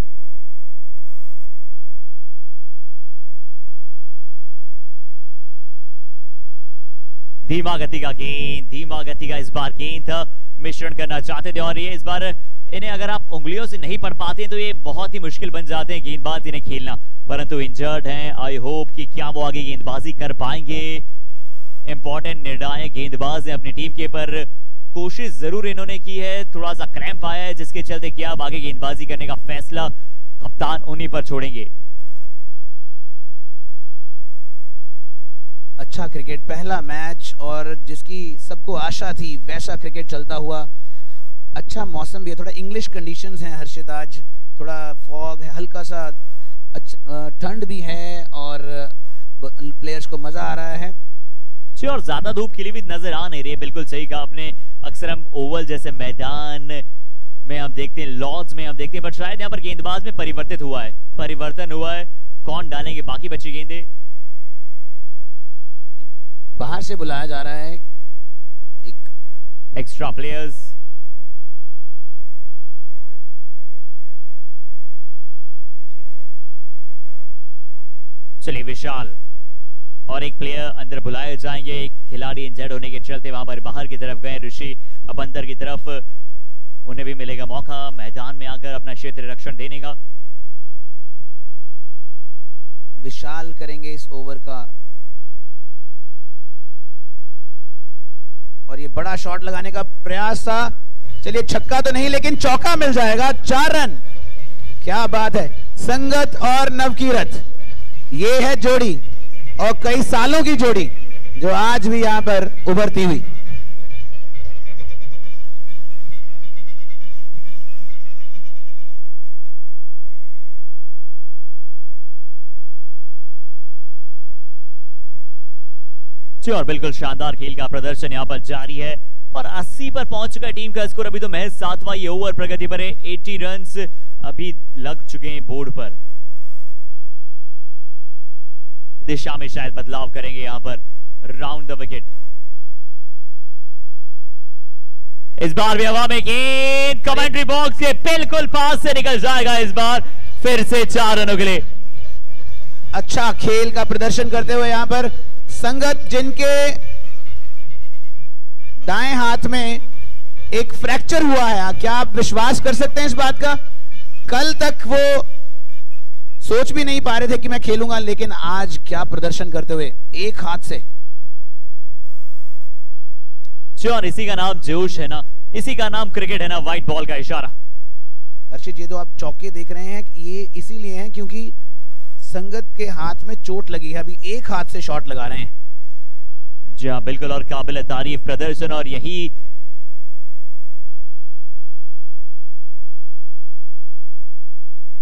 [SPEAKER 2] धीमा गति का गेंद, धीमा गति का इस बार गेंद था, मिश्रण करना चाहते थे, और ये इस बार इन्हें अगर आप उंगलियों से नहीं पढ़ पाते तो ये बहुत ही मुश्किल बन जाते हैं गेंदबाज इन्हें खेलना, परंतु इंजर्ड हैं। आई होप कि क्या वो आगे गेंदबाजी कर पाएंगे। इंपॉर्टेंट निर्णायक गेंदबाज हैं अपनी टीम के, पर कोशिश जरूर इन्होंने की है। थोड़ा सा क्रैम्प आया है जिसके चलते क्या अब आगे गेंदबाजी करने का फैसला कप्तान उन्हीं पर छोड़ेंगे।
[SPEAKER 1] अच्छा क्रिकेट, पहला मैच, और जिसकी सबको आशा थी वैसा क्रिकेट चलता हुआ। अच्छा मौसम भी है, थोड़ा इंग्लिश कंडीशंस हैं हर्षित, आज थोड़ा फॉग है, हल्का सा ठंड भी है, और प्लेयर्स को मजा आ रहा है।
[SPEAKER 2] और ज्यादा धूप खिली भी नजर आ नहीं रही है, बिल्कुल सही कहा आपने। अक्सर हम ओवल जैसे मैदान में हम देखते हैं, लॉर्ड्स में हम देखते हैं, पर शायद यहाँ पर गेंदबाज में परिवर्तन हुआ है। कौन डालेंगे बाकी बची गेंदे?
[SPEAKER 1] बाहर से बुलाया जा रहा है एक
[SPEAKER 2] एक्स्ट्रा प्लेयर्स। चलिए विशाल और एक प्लेयर अंदर बुलाए जाएंगे। एक खिलाड़ी इंजर्ड होने के चलते वहां पर बाहर की तरफ गए ऋषि, अब अंदर की तरफ उन्हें भी मिलेगा मौका मैदान में आकर अपना क्षेत्र रक्षण देने का।
[SPEAKER 1] विशाल करेंगे इस ओवर का, और ये बड़ा शॉट लगाने का प्रयास था। चलिए छक्का तो नहीं लेकिन चौका मिल जाएगा। 4 रन, क्या बात है। संगत और नवकीरत, ये है जोड़ी, और कई सालों की जोड़ी जो आज भी यहां पर उभरती हुई।
[SPEAKER 2] और बिल्कुल शानदार खेल का प्रदर्शन यहां पर जारी है और 80 पर पहुंच चुका है टीम का स्कोर। अभी तो महज 7वां ये ओवर प्रगति पर है। 80 रन्स अभी लग चुके हैं बोर्ड पर। दिशा में शायद बदलाव करेंगे यहां पर राउंड द विकेट। इस बार भी हवा में गेंद कमेंट्री बॉक्स के बिल्कुल पास से निकल जाएगा। इस बार फिर से 4 रनों के लिए
[SPEAKER 1] अच्छा खेल का प्रदर्शन करते हुए यहां पर संगत, जिनके दाएं हाथ में एक फ्रैक्चर हुआ है। क्या आप विश्वास कर सकते हैं इस बात का? कल तक वो सोच भी नहीं पा रहे थे कि मैं खेलूंगा, लेकिन आज क्या प्रदर्शन करते हुए एक हाथ से।
[SPEAKER 2] और इसी का नाम जोश है ना, इसी का नाम क्रिकेट है ना, व्हाइट बॉल का इशारा।
[SPEAKER 1] हर्षित, ये तो आप चौके देख रहे हैं, ये इसीलिए हैं क्योंकि संगत के हाथ में चोट लगी है। अभी एक हाथ से शॉट लगा रहे हैं।
[SPEAKER 2] जी हाँ, बिल्कुल, और काबिल तारीफ प्रदर्शन। और यही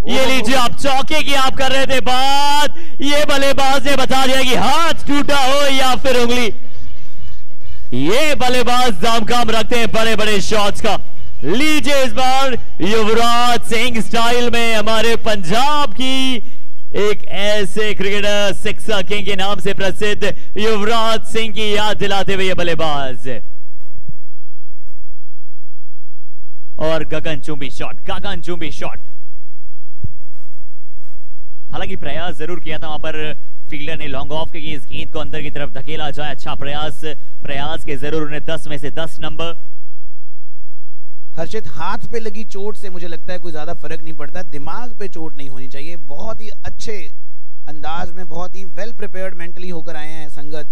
[SPEAKER 2] ये लीजिए आप चौके की आप कर रहे थे बात, ये बल्लेबाज ने बता दिया कि हाथ टूटा हो या फिर उंगली। ये बल्लेबाज दामकाम रखते हैं बड़े बड़े शॉट्स का। लीजिए इस बार युवराज सिंह स्टाइल में हमारे पंजाब की एक ऐसे क्रिकेटर सिक्सर किंग के नाम से प्रसिद्ध युवराज सिंह की याद दिलाते हुए ये बल्लेबाज और गगनचुंबी शॉट, गगनचुंबी शॉट। हालांकि प्रयास जरूर किया था वहां पर फील्डर ने लॉन्ग ऑफ के इस गेंद को अंदर की तरफ धकेला जाए। अच्छा प्रयास के जरूर उन्हें 10 में से 10 नंबर।
[SPEAKER 1] हर्षित, हाथ पे लगी चोट से मुझे लगता है कोई ज्यादा फर्क नहीं पड़ता। दिमाग पे चोट नहीं होनी चाहिए। बहुत ही अच्छे अंदाज में, बहुत ही वेल प्रिपेयर्ड मेंटली होकर आए हैं संगत,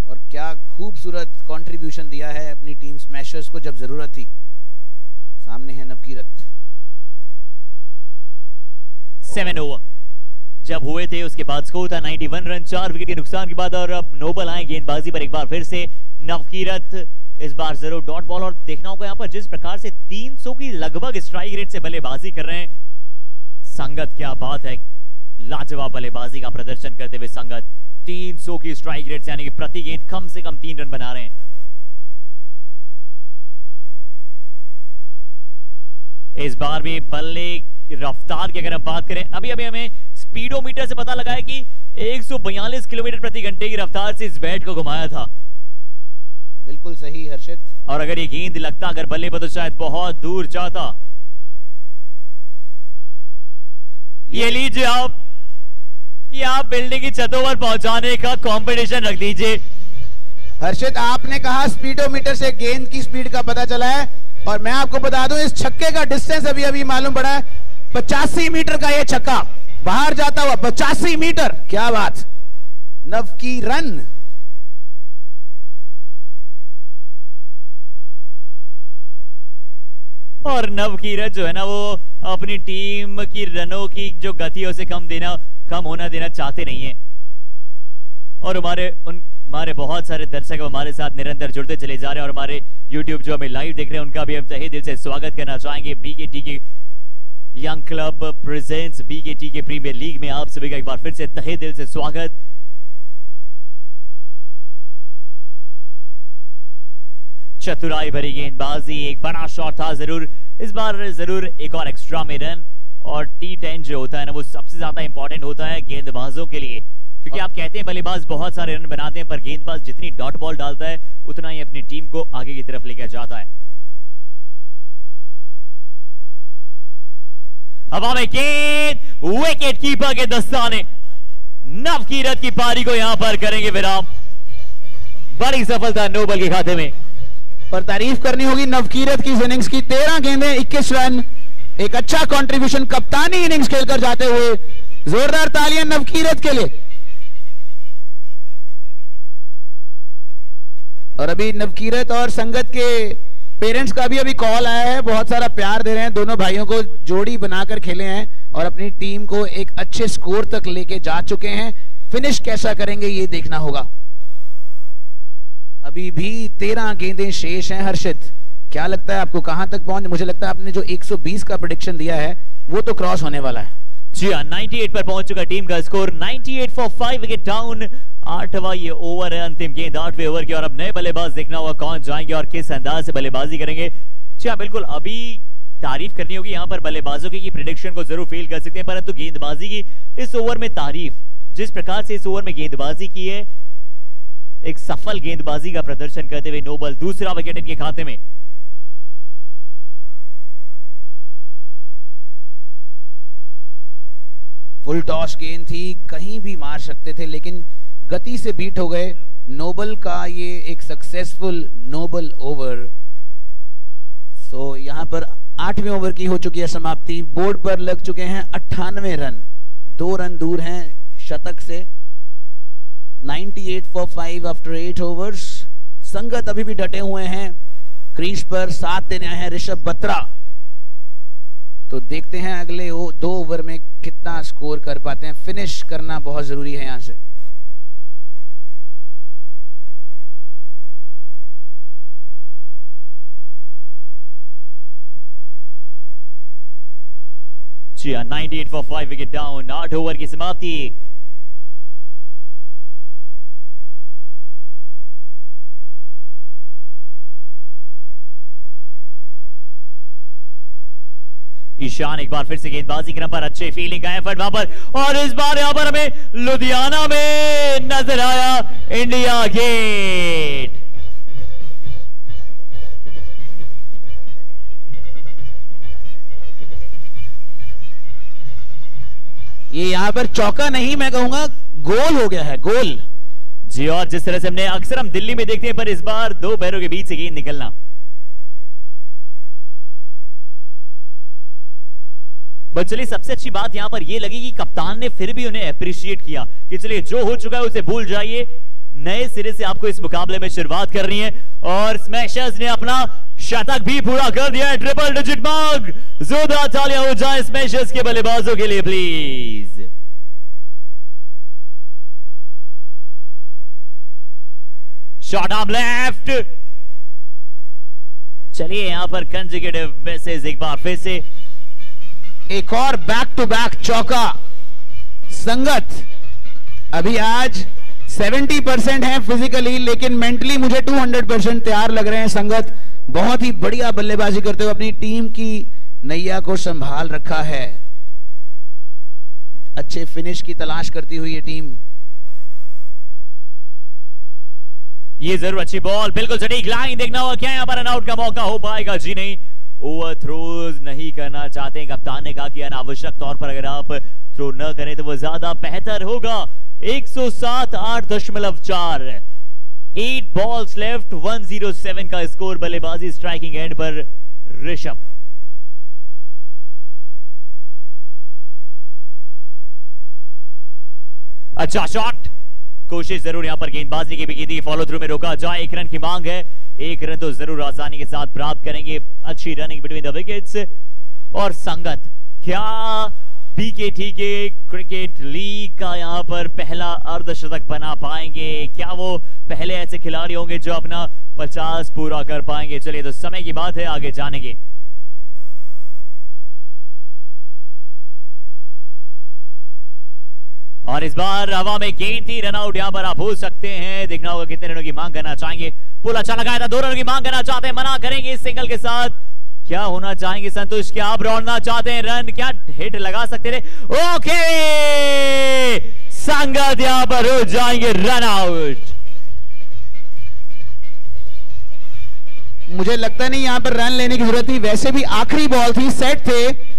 [SPEAKER 1] और क्या खूबसूरत कंट्रीब्यूशन दिया है अपनी टीम स्मैशर्स को जब जरूरत थी। सामने है नवकीरत।
[SPEAKER 2] 7 ओवर जब हुए थे उसके बाद स्कोर था 91 रन, 4 विकेट के नुकसान के बाद। और अब नोबल आए गेंदबाजी पर एक बार फिर से नवकीरत, इस बार जरूर डॉट बॉल। और देखना होगा यहां पर जिस प्रकार से 300 की लगभग स्ट्राइक रेट से बल्लेबाजी कर रहे हैं संगत, क्या बात है। लाजवाब बल्लेबाजी का प्रदर्शन करते हुए संगत 300 की स्ट्राइक रेट से, यानी कि प्रति गेंद कम से कम 3 रन बना रहे हैं। इस बार भी बल्ले की रफ्तार की अगर हम बात करें, अभी हमें स्पीडोमीटर से पता लगा है कि 142 किलोमीटर प्रति घंटे की रफ्तार से इस बैट को घुमाया था।
[SPEAKER 1] बिल्कुल सही हर्षित।
[SPEAKER 2] और अगर ये गेंद लगता अगर बल्ले पर तो शायद बहुत दूर जाता। ये लीजिए आप, ये आप बिल्डिंग की छतों पर पहुंचाने का कंपटीशन रख दीजिए।
[SPEAKER 1] हर्षित, आपने कहा स्पीडोमीटर से गेंद की स्पीड का पता चला है, और मैं आपको बता दूं इस छक्के का डिस्टेंस अभी मालूम पड़ा है। 85 मीटर का ये छक्का बाहर जाता हुआ, 85 मीटर। क्या बात। नवकीरन,
[SPEAKER 2] और नवकीरत जो है ना वो अपनी टीम की रनों की जो गति है उसे कम होना देना चाहते नहीं है। और हमारे बहुत सारे दर्शक हमारे साथ निरंतर जुड़ते चले जा रहे हैं, और हमारे YouTube जो हमें लाइव देख रहे हैं उनका भी हम तहे दिल से स्वागत करना चाहेंगे। BKT के यंग क्लब प्रेजेंट्स BKT के प्रीमियर लीग में आप सभी का एक बार फिर से तहे दिल से स्वागत। चतुराई भरी गेंदबाजी, एक बड़ा शॉट था जरूर। इस बार जरूर एक और एक्स्ट्रा में रन, और T10 जो होता है ना वो सबसे ज्यादा इंपॉर्टेंट होता है गेंदबाजों के लिए, क्योंकि आप कहते हैं बल्लेबाज बहुत सारे रन बनाते हैं, पर गेंदबाज जितनी डॉट बॉल डालता है उतना ही अपनी टीम को आगे की तरफ लेकर जाता है। हवा में गेंद, विकेट कीपर के दस्ताने। नवकीरत की पारी को यहां पर करेंगे विराम। बड़ी सफलता नोबल के खाते में।
[SPEAKER 1] पर तारीफ करनी होगी नवकीरत की इनिंग्स की। 13 गेंदें 21 रन, एक अच्छा कंट्रीब्यूशन, कप्तानी इनिंग्स खेलकर जाते हुए। जोरदार तालियां नवकीरत के लिए। और अभी नवकीरत और संगत के पेरेंट्स का भी अभी कॉल आया है, बहुत सारा प्यार दे रहे हैं। दोनों भाइयों को जोड़ी बनाकर खेले हैं और अपनी टीम को एक अच्छे स्कोर तक लेके जा चुके हैं। फिनिश कैसा करेंगे ये देखना होगा। अभी भी 13 गेंदें शेष हैं। हर्षित, क्या लगता है आपको कहां तक पहुंच? मुझे लगता है आपने जो 120 का प्रेडिक्शन दिया है वो तो क्रॉस होने वाला है।
[SPEAKER 2] जी हाँ, 98 पर पहुंच चुका टीम का स्कोर 98 फॉर 5 विकेट डाउन। 8वां ये ओवर है, अंतिम गेंद 8वें ओवर की, और अब नए बल्लेबाज देखना होगा कौन जाएंगे और किस अंदाज से बल्लेबाजी करेंगे। जी हाँ, बिल्कुल अभी तारीफ करनी होगी यहाँ पर बल्लेबाजों की प्रेडिक्शन को जरूर फेल कर सकते हैं, परंतु गेंदबाजी की इस ओवर में तारीफ, जिस प्रकार से इस ओवर में गेंदबाजी की है, एक सफल गेंदबाजी का प्रदर्शन करते हुए नोबल दूसरा विकेट इनके खाते में।
[SPEAKER 1] फुल टॉस गेंद थी, कहीं भी मार सकते थे, लेकिन गति से बीट हो गए। नोबल का ये एक सक्सेसफुल नोबल ओवर। तो यहां पर 8वें ओवर की हो चुकी है समाप्ति। बोर्ड पर लग चुके हैं 98 रन, 2 रन दूर हैं शतक से। 98 फॉर 5 आफ्टर 8 ओवर्स। संगत अभी भी डटे हुए हैं क्रीज पर, साथ देने आए हैं ऋषभ बत्रा। तो देखते हैं अगले 2 ओवर में कितना स्कोर कर पाते हैं। फिनिश करना बहुत जरूरी है यहां से।
[SPEAKER 2] जी हाँ, 98 फॉर 5 विकेट डाउन, 8 ओवर की समाप्ति। ईशान एक बार फिर से गेंदबाजी क्रम पर, अच्छे फील्डिंग का एफर्ट वहां पर, और इस बार यहां पर हमें लुधियाना में नजर आया इंडिया गेट।
[SPEAKER 1] ये यहां पर चौका नहीं, मैं कहूंगा गोल हो गया है, गोल।
[SPEAKER 2] जी, और जिस तरह से हमने अक्सर हम दिल्ली में देखते हैं, पर इस बार 2 पैरों के बीच से गेंद निकलना। बट चलिए, सबसे अच्छी बात यहां पर यह लगी कि कप्तान ने फिर भी उन्हें अप्रिशिएट किया कि चलिए जो हो चुका है उसे भूल जाइए, नए सिरे से आपको इस मुकाबले में शुरुआत करनी है। और स्मैशर्स ने अपना शतक भी पूरा कर दिया है, ट्रिपल डिजिट मार्क। जोरदार तालियां हो जाए स्मैशर्स के बल्लेबाजों के लिए प्लीज। Shot arm left. चलिए यहां पर कंसेक्यूटिव मैसेज एक बार फिर से,
[SPEAKER 1] एक और बैक टू बैक चौका। संगत अभी आज 70% है फिजिकली, लेकिन मेंटली मुझे 200% तैयार लग रहे हैं। संगत बहुत ही बढ़िया बल्लेबाजी करते हुए अपनी टीम की नैया को संभाल रखा है। अच्छे फिनिश की तलाश करती हुई ये टीम।
[SPEAKER 2] ये जरूर अच्छी बॉल, बिल्कुल सटीक लाइन, देखना होगा क्या यहां पर रनआउट का मौका हो पाएगा। जी नहीं, ओवर थ्रोज नहीं करना चाहते हैं। कप्तान ने कहा कि अनावश्यक तौर पर अगर आप थ्रो न करें तो वो ज्यादा बेहतर होगा। 107.8.4, 8 बॉल्स लेफ्ट, 107 का स्कोर। बल्लेबाजी स्ट्राइकिंग एंड पर ऋषभ। अच्छा शॉट, कोशिश जरूर यहां पर गेंदबाजी की भी की थी, फॉलो थ्रू में रोका जाए। 1 रन की मांग है, 1 रन तो जरूर आसानी के साथ प्राप्त करेंगे। अच्छी रनिंग बिटवीन द विकेट्स। और संगत क्या बीकेटी के क्रिकेट लीग का यहां पर पहला अर्धशतक बना पाएंगे? क्या वो पहले ऐसे खिलाड़ी होंगे जो अपना 50 पूरा कर पाएंगे? चलिए, तो समय की बात है, आगे जानेंगे। और इस बार हवा में गेंद थी, रनआउट यहां पर आप हो सकते हैं। देखना होगा कितने रनों की मांग करना चाहेंगे। पुल अच्छा लगाया था, 2 रनों की मांग करना चाहते हैं, मना करेंगे सिंगल के साथ। क्या होना चाहेंगे संतोष? क्या आप दौड़ना चाहते हैं? रन क्या हिट लगा सकते थे? ओके, संगत यहां पर हो जाएंगे रन आउट।
[SPEAKER 1] मुझे लगता नहीं यहां पर रन लेने की जरूरत थी, वैसे भी आखिरी बॉल थी, सेट थे।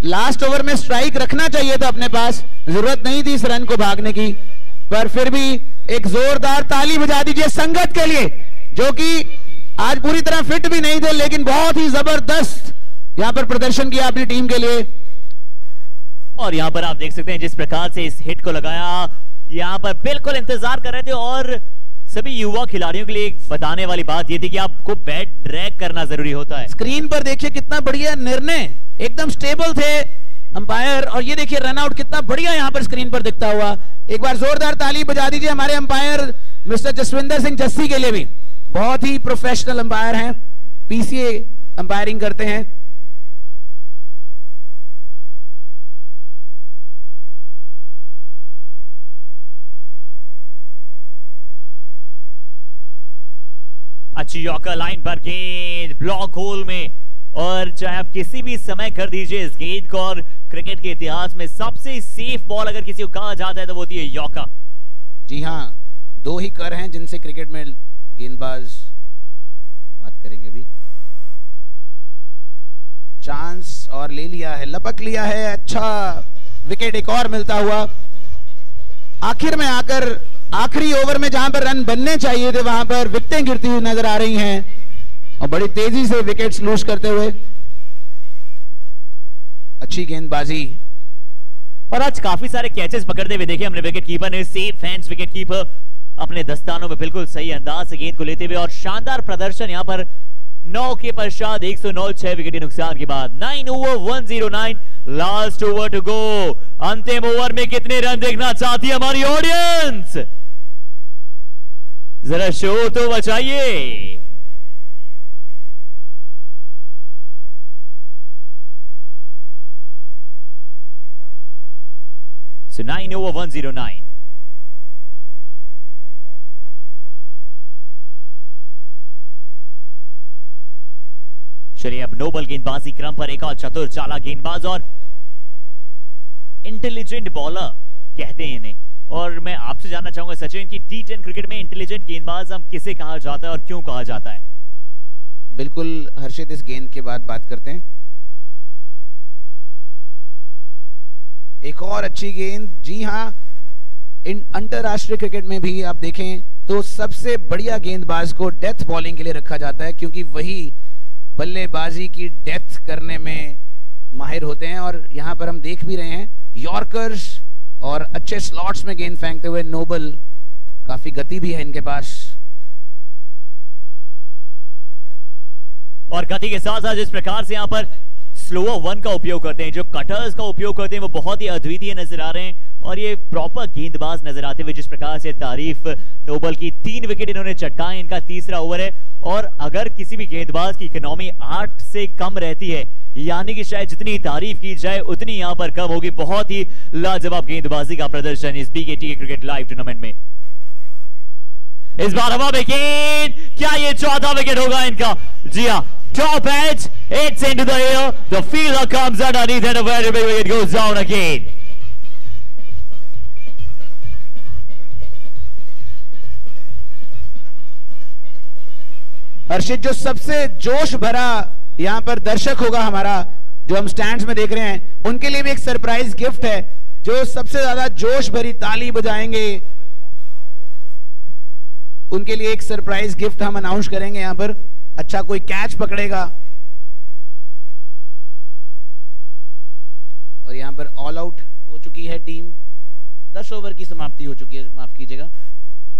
[SPEAKER 1] लास्ट ओवर में स्ट्राइक रखना चाहिए था अपने पास, जरूरत नहीं थी इस रन को भागने की। पर फिर भी एक जोरदार ताली बजा दीजिए संगत के लिए, जो कि आज पूरी तरह फिट भी नहीं थे, लेकिन बहुत ही जबरदस्त यहां पर प्रदर्शन किया अपनी टीम के लिए।
[SPEAKER 2] और यहां पर आप देख सकते हैं जिस प्रकार से इस हिट को लगाया, यहां पर बिल्कुल इंतजार कर रहे थे। और सभी युवा खिलाड़ियों के लिए एक बताने वाली बात यह थी कि आपको बैट ड्रैग करना जरूरी होता है।
[SPEAKER 1] स्क्रीन पर देखिए कितना बढ़िया निर्णय, एकदम स्टेबल थे अंपायर। और ये देखिए रन आउट कितना बढ़िया यहां पर स्क्रीन पर दिखता हुआ। एक बार जोरदार ताली बजा दीजिए हमारे अंपायर मिस्टर जसविंदर सिंह जस्सी के लिए भी। बहुत ही प्रोफेशनल अंपायर हैं, पीसीए अंपायरिंग करते हैं।
[SPEAKER 2] अच्छी यॉर्कर लाइन पर गेंद ब्लॉक होल में, और चाहे आप किसी भी समय कर दीजिए इस गेंद को, और क्रिकेट के इतिहास में सबसे सेफ बॉल अगर किसी को कहा जाता है तो वो होती है यॉर्कर।
[SPEAKER 1] जी हाँ, दो ही कर हैं जिनसे क्रिकेट में गेंदबाज बात करेंगे अभी। चांस और ले लिया है, लपक लिया है, अच्छा विकेट एक और मिलता हुआ। आखिर में आकर आखिरी ओवर में जहां पर रन बनने चाहिए थे वहां पर विकेटें गिरती हुई नजर आ रही हैं, और बड़ी तेजी से विकेट्स लूज करते हुए। अच्छी गेंदबाजी,
[SPEAKER 2] और आज काफी सारे कैचेस पकड़ते हुए देखे हमने विकेट कीपर ने। सेफ हैंड्स विकेट कीपर अपने दस्तानों में बिल्कुल सही अंदाज से गेंद को लेते हुए, और शानदार प्रदर्शन यहां पर 9 के पश्चात 109, 6 विकेट के नुकसान के बाद। 9 over 109, last over to go. अंतिम ओवर में कितने रन देखना चाहती है हमारी ऑडियंस, जरा शोर तो बचाइए। So 9 over 109. चलिए अब नोबल गेंदबाजी क्रम पर एक और चतुर चालाक गेंदबाज और इंटेलिजेंट बॉलर कहते हैं इन्हें। और मैं आपसे जानना चाहूंगा सचिन कि T10 क्रिकेट में इंटेलिजेंट गेंदबाज हम किसे कहा जाता है और क्यों कहा जाता है?
[SPEAKER 1] बिल्कुल हर्षित, इस गेंद के बाद बात करते हैं। एक और अच्छी गेंद। जी हां, अंतरराष्ट्रीय क्रिकेट में भी आप देखें तो सबसे बढ़िया गेंदबाज को डेथ बॉलिंग के लिए रखा जाता है, क्योंकि वही बल्लेबाजी की डेथ करने में माहिर होते हैं। और यहां पर हम देख भी रहे हैं यॉर्कर्स और अच्छे स्लॉट्स में गेंद फेंकते हुए नोबल, काफी गति भी है इनके पास।
[SPEAKER 2] और गति के साथ साथ जिस प्रकार से यहां पर स्लोअर वन का उपयोग करते हैं, जो कटर्स का उपयोग करते हैं, वो बहुत ही अद्वितीय नजर आ रहे हैं। और ये प्रॉपर गेंदबाज नजर आते हुए जिस प्रकार से तारीफ नोबल की। 3 विकेट इन्होंने चटकाए, इनका तीसरा ओवर है। और अगर किसी भी गेंदबाज की इकोनॉमी 8 से कम रहती है, यानी कि शायद जितनी तारीफ की जाए उतनी यहां पर कम होगी। बहुत ही लाजवाब गेंदबाजी का प्रदर्शन इस BKT क्रिकेट लाइव टूर्नामेंट में। इस बार हवा में गेंद, क्या ये 14वां विकेट होगा इनका? जी हां, top edge, it's into the air, the fielder comes underneath and a very big wicket goes down again.
[SPEAKER 1] हर्षित, जो सबसे जोश भरा यहां पर दर्शक होगा हमारा, जो हम स्टैंड्स में देख रहे हैं, उनके लिए भी एक सरप्राइज गिफ्ट है। जो सबसे ज्यादा जोश भरी ताली बजाएंगे उनके लिए एक सरप्राइज गिफ्ट हम अनाउंस करेंगे यहां पर। अच्छा कोई कैच पकड़ेगा, और यहां पर ऑल आउट हो चुकी है टीम। 10 ओवर की समाप्ति हो चुकी है, माफ कीजिएगा।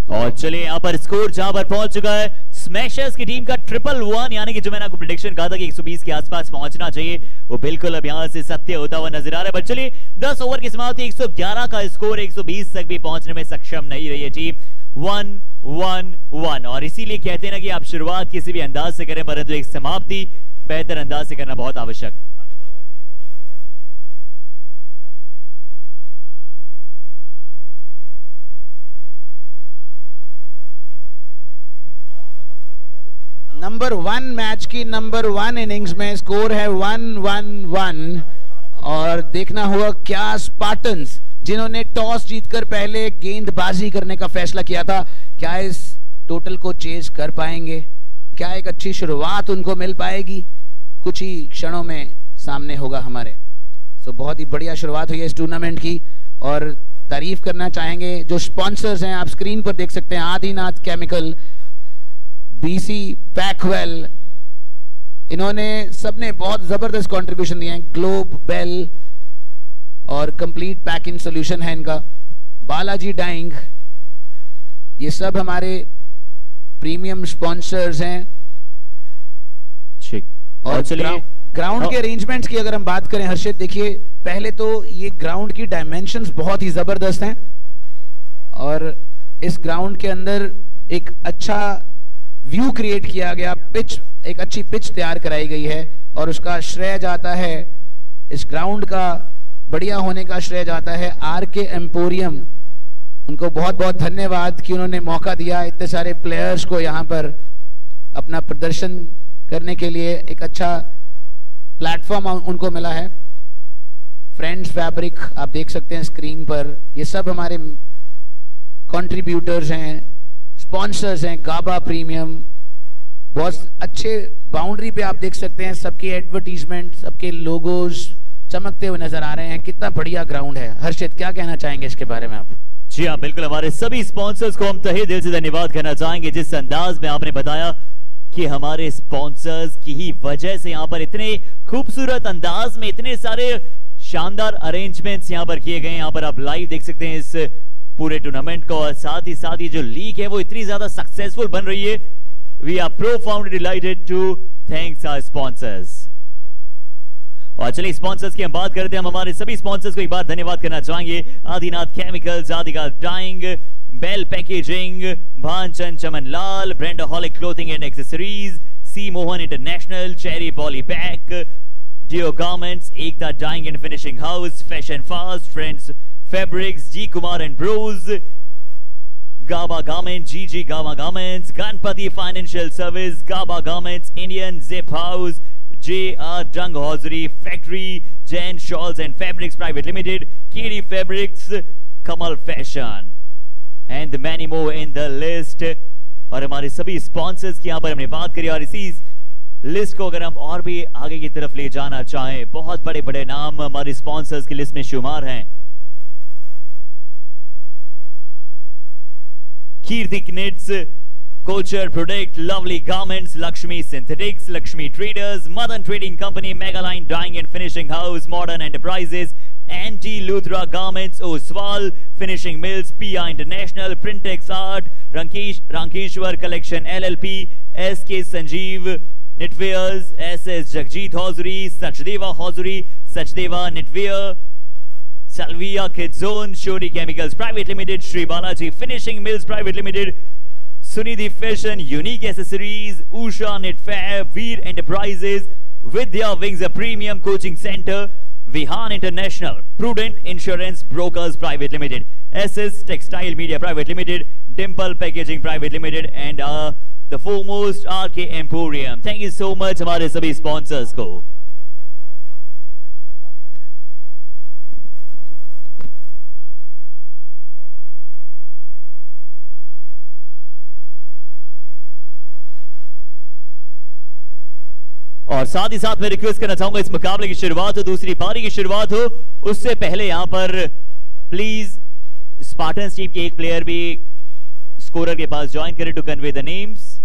[SPEAKER 2] और चलिए यहां पर स्कोर जहां पर पहुंच चुका है स्मैशर्स की टीम का 111, यानी कि जो मैंने आपको प्रेडिक्शन कहा था कि 120 के आसपास पहुंचना चाहिए, वो बिल्कुल अब यहां से सत्य होता हुआ नजर आ रहा है। बट चलिए 10 ओवर की समाप्ति, 111 का स्कोर, 120 तक भी पहुंचने में सक्षम नहीं रही है टीम। 1-1-1, और इसीलिए कहते हैं ना कि आप शुरुआत किसी भी अंदाज से करें, परंतु एक समाप्ति बेहतर अंदाज से करना बहुत आवश्यक।
[SPEAKER 1] नंबर 1 मैच की नंबर 1 इनिंग्स में स्कोर है 1-1-1, और देखना होगा क्या स्पार्टन्स, जिन्होंने टॉस जीतकर पहले गेंदबाजी करने का फैसला किया था, क्या इस टोटल को चेज कर पाएंगे? क्या एक अच्छी शुरुआत उनको मिल पाएगी? कुछ ही क्षणों में सामने होगा हमारे। बहुत ही बढ़िया शुरुआत हुई है इस टूर्नामेंट की, और तारीफ करना चाहेंगे जो स्पॉन्सर्स हैं, आप स्क्रीन पर देख सकते हैं, आदिनाथ केमिकल, BC पैकवेल, इन्होंने सबने बहुत जबरदस्त कंट्रीब्यूशन दिए हैं। ग्लोब बेल और कंप्लीट पैकिंग सॉल्यूशन है इनका। बालाजी डाइंग, ये सब हमारे प्रीमियम स्पॉन्सर्स हैं।
[SPEAKER 2] ठीक,
[SPEAKER 1] और ग्राउंड के अरेंजमेंट्स की अगर हम बात करें हर्षित, देखिए पहले तो ये ग्राउंड की डायमेंशंस बहुत ही जबरदस्त हैं, और इस ग्राउंड के अंदर एक अच्छा व्यू क्रिएट किया गया, पिच, एक अच्छी पिच तैयार कराई गई है, और उसका श्रेय जाता है, इस ग्राउंड का बढ़िया होने का श्रेय जाता है RK एम्पोरियम। उनको बहुत बहुत धन्यवाद कि उन्होंने मौका दिया इतने सारे प्लेयर्स को यहाँ पर अपना प्रदर्शन करने के लिए एक अच्छा प्लेटफॉर्म उनको मिला है। फ्रेंड्स फैब्रिक आप देख सकते हैं स्क्रीन पर, ये सब हमारे कंट्रीब्यूटर्स हैं, स्पॉन्सर्स हैं। गाबा प्रीमियम, बहुत अच्छे बाउंड्री पे आप देख सकते हैं सबके एडवर्टीजमेंट, सबके लोगोज चमकते हुए नजर आ रहे हैं। कितना बढ़िया ग्राउंड है। हर्षित, क्या कहना चाहेंगे इसके बारे में आप?
[SPEAKER 2] जी हाँ, बिल्कुल। हमारे सभी स्पॉन्सर्स को हम तहे दिल से धन्यवाद करना चाहेंगे। जिस अंदाज में आपने बताया कि हमारे स्पॉन्सर्स की ही वजह से यहाँ पर इतने खूबसूरत अंदाज में इतने सारे शानदार अरेंजमेंट्स यहाँ पर किए गए। यहाँ पर आप लाइव देख सकते हैं इस पूरे टूर्नामेंट को, और साथ ही साथ ये जो लीग है वो इतनी ज्यादा सक्सेसफुल बन रही है। We are profoundly delighted to thanks our sponsors. और चलिए स्पॉन्सर्स की हम बात करते हैं। हम हमारे सभी स्पॉन्सर्स को एक बार धन्यवाद करना चाहेंगे। Adinath chemicals, Adinath dyeing, bell packaging, Bhanchand Chaman Lal, brandoholic clothing and accessories, C Mohan international, cherry poly pack, Jio garments, Ekta dyeing and finishing house, fashion fast, friends fabrics, G Kumar and bros, Gaba garment, G Gaba garments, Ganpati financial service, Gaba garments, Indian zip house, JR Dung Hosiery Factory, Jan Shawls and Fabrics Private Limited, KD Fabrics, Kamal Fashion, and many more in the list। और हमारे सभी स्पॉन्सर्स की यहाँ पर हमने बात करी, और इसी लिस्ट को अगर हम और भी आगे की तरफ ले जाना चाहें, बहुत बड़े बड़े नाम हमारे स्पॉन्सर्स की लिस्ट में शुमार हैं। कीर्ति Knits, Culture Product, Lovely Garments, Lakshmi Synthetics, Lakshmi Traders, Madan Trading Company, Megaline Dyeing and Finishing House, Modern Enterprises, Anti-Luthra Garments, Oswal Finishing Mills, PI International, Printex Art, Rankeshwar Collection LLP, SK Sanjeev Knitwears, SS Jagjit Hosiery, Sachdeva Hosiery, Sachdeva Knitwear, Salvia Kids Zone, Shori Chemicals Private Limited, Shri Balaji Finishing Mills Private Limited, Sunidhi Fashion, Unique Accessories, Usha Knit Fab, Veer Enterprises, Vidya Wings, a Premium Coaching Center, Vihan International, Prudent Insurance Brokers Private Limited, SS Textile Media Private Limited, Dimple Packaging Private Limited, and the foremost RK Emporium. Thank you so much हमारे सभी sponsors को। और साथ ही साथ मैं रिक्वेस्ट करना चाहूंगा इस मुकाबले की शुरुआत हो, दूसरी पारी की शुरुआत हो, उससे पहले यहां पर प्लीज स्पार्टन्स टीम के एक प्लेयर भी स्कोरर के पास ज्वाइन करें to convey the names.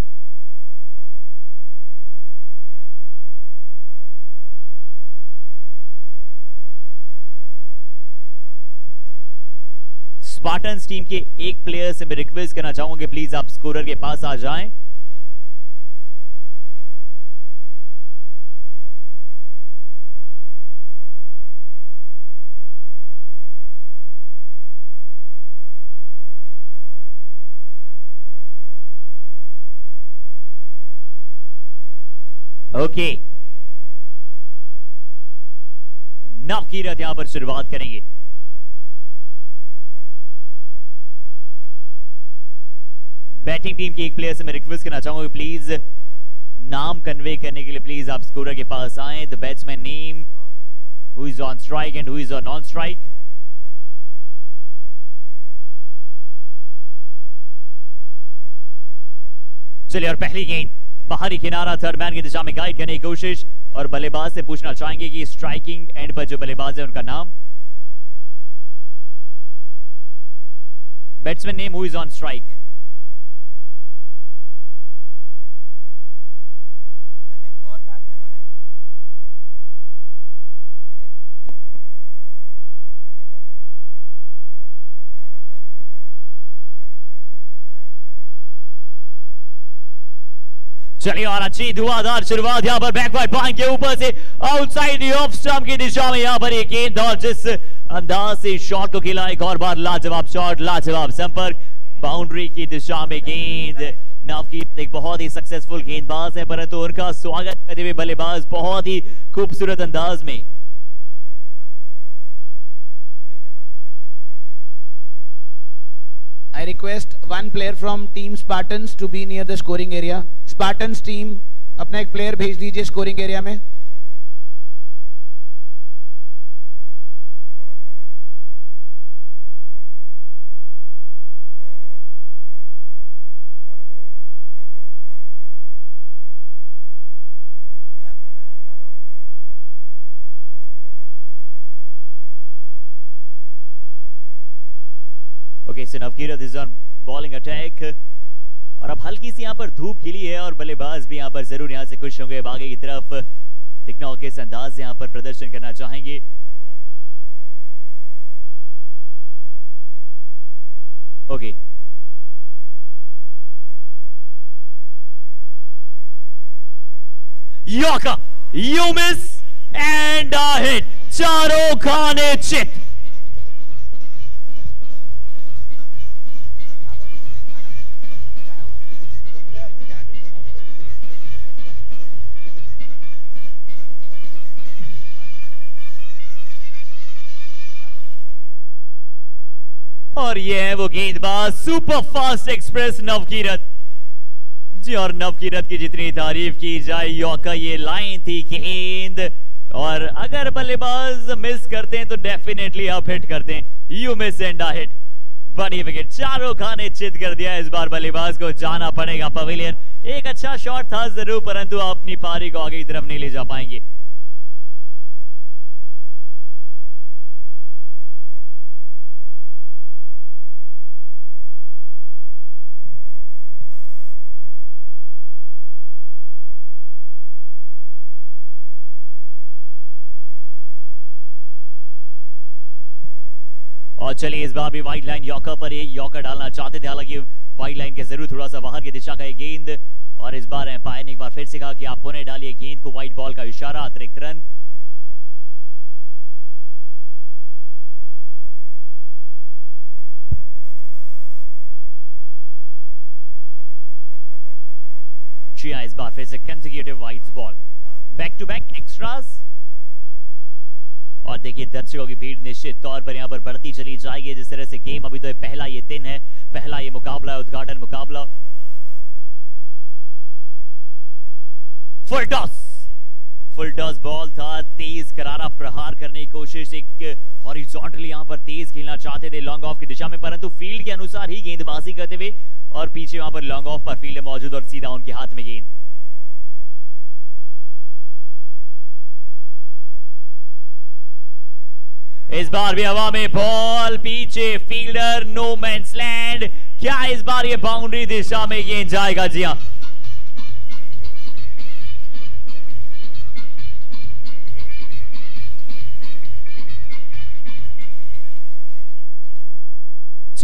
[SPEAKER 2] Spartans team के एक प्लेयर से मैं रिक्वेस्ट करना चाहूंगा कि प्लीज आप स्कोरर के पास आ जाएं। ओके, नवकीरत यहां पर शुरुआत करेंगे। बैटिंग टीम के एक प्लेयर से मैं रिक्वेस्ट करना चाहूंगा प्लीज नाम कन्वे करने के लिए प्लीज आप स्कोरर के पास आए। The batsman name, who is on strike and who is on non strike. चलिए, और पहली गेंद बाहरी किनारा, थर्ड मैन की दिशा में गाइड करने की कोशिश, और बल्लेबाज से पूछना चाहेंगे कि स्ट्राइकिंग एंड पर जो बल्लेबाज है उनका नाम। Batsman name, who is on strike.
[SPEAKER 1] और साथ में कौन है? ललित। सनित और ललित हैं? अब कौन है स्ट्राइक पर? सनित। अब सनी स्ट्राइक पर सिंगल आएंगे।
[SPEAKER 2] चलिए, और अच्छी धुआंधार शुरुआत यहां पर बैकवर्ड पॉइंट के ऊपर से आउटसाइड ऑफ स्टंप की दिशा में यहां पर एक गेंद, और जिस अंदाज से शॉट को खेला, एक और बार लाजवाब शॉट, लाजवाब संपर्क, बाउंड्री की दिशा में गेंद। नवकीत एक बहुत ही सक्सेसफुल गेंदबाज है, परंतु उनका स्वागत करते हुए बल्लेबाज बहुत ही खूबसूरत अंदाज में।
[SPEAKER 1] I request one player from Team Spartans to be near the scoring area. Spartans team अपना एक प्लेयर भेज दीजिए स्कोरिंग एरिया में।
[SPEAKER 2] Okay, so Navkirat is on bowling attack और अब हल्की सी यहाँ पर धूप खिली है और बल्लेबाज भी यहाँ पर जरूर यहाँ से खुश होंगे। आगे की तरफ दिखना किस अंदाज से यहाँ पर प्रदर्शन करना चाहेंगे। Okay, Yorker, you miss and a hit. चारों खाने चित। और ये है वो गेंदबाज सुपर फास्ट एक्सप्रेस नवकीरत जी। और नवकीरत की जितनी तारीफ की जाए, यॉर्कर ये लाइन थी गेंद, और अगर बल्लेबाज मिस करते हैं तो डेफिनेटली आप हिट करते हैं। You miss and a hit, बड़ी विकेट, चारों खाने चित कर दिया। इस बार बल्लेबाज को जाना पड़ेगा पवेलियन। एक अच्छा शॉट था जरूर, परंतु अपनी पारी को आगे की तरफ नहीं ले जा पाएंगे। और चलिए इस बार भी वाइड लाइन यॉर्कर पर एक यॉर्कर डालना चाहते थे, हालांकि वाइड लाइन के जरूर थोड़ा सा बाहर की दिशा का एक गेंद, और इस बार एम्पायर ने एक बार फिर से कहा कि आप पुनः डालिए गेंद को, वाइड बॉल का इशारा, अतिरिक्त रन। चिया इस बार फिर से consecutive wides ball, back to back extras. और देखिए दर्शकों की भीड़ निश्चित तौर पर यहां पर बढ़ती चली जाएगी जिस तरह से गेम अभी तो पहला ये दिन है, पहला ये मुकाबला है, उद्घाटन मुकाबला। फुल टॉस बॉल था, तेज करारा प्रहार करने की कोशिश, एक हॉरिजॉन्टली यहां पर तेज खेलना चाहते थे लॉन्ग ऑफ की दिशा में, परंतु फील्ड के अनुसार ही गेंदबाजी करते हुए, और पीछे वहां पर लॉन्ग ऑफ पर फील्ड मौजूद और सीधा उनके हाथ में गेंद। इस बार भी हवा में बॉल, पीछे फील्डर, नो मैन्स लैंड। क्या इस बार ये बाउंड्री दिशा में गेंद जाएगा? जी हां,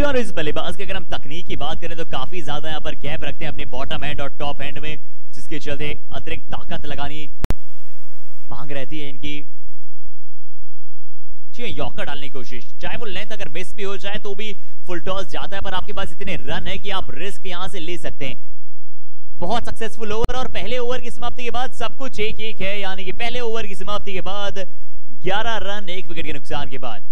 [SPEAKER 2] और इस बल्लेबाज की अगर हम तकनीक की बात करें तो काफी ज्यादा यहां पर गैप रखते हैं अपने बॉटम हैंड और टॉप हैंड में, जिसके चलते अतिरिक्त ताकत लगानी मांग रहती है इनकी। यॉर्कर डालने की कोशिश, चाहे वो लेंथ अगर मिस भी हो जाए तो भी फुल टॉस जाता है, पर आपके पास इतने रन है कि आप रिस्क यहां से ले सकते हैं। बहुत सक्सेसफुल ओवर, और पहले ओवर की समाप्ति के बाद सब कुछ 1-1 है, यानी कि पहले ओवर की समाप्ति के बाद 11 रन 1 विकेट के नुकसान के बाद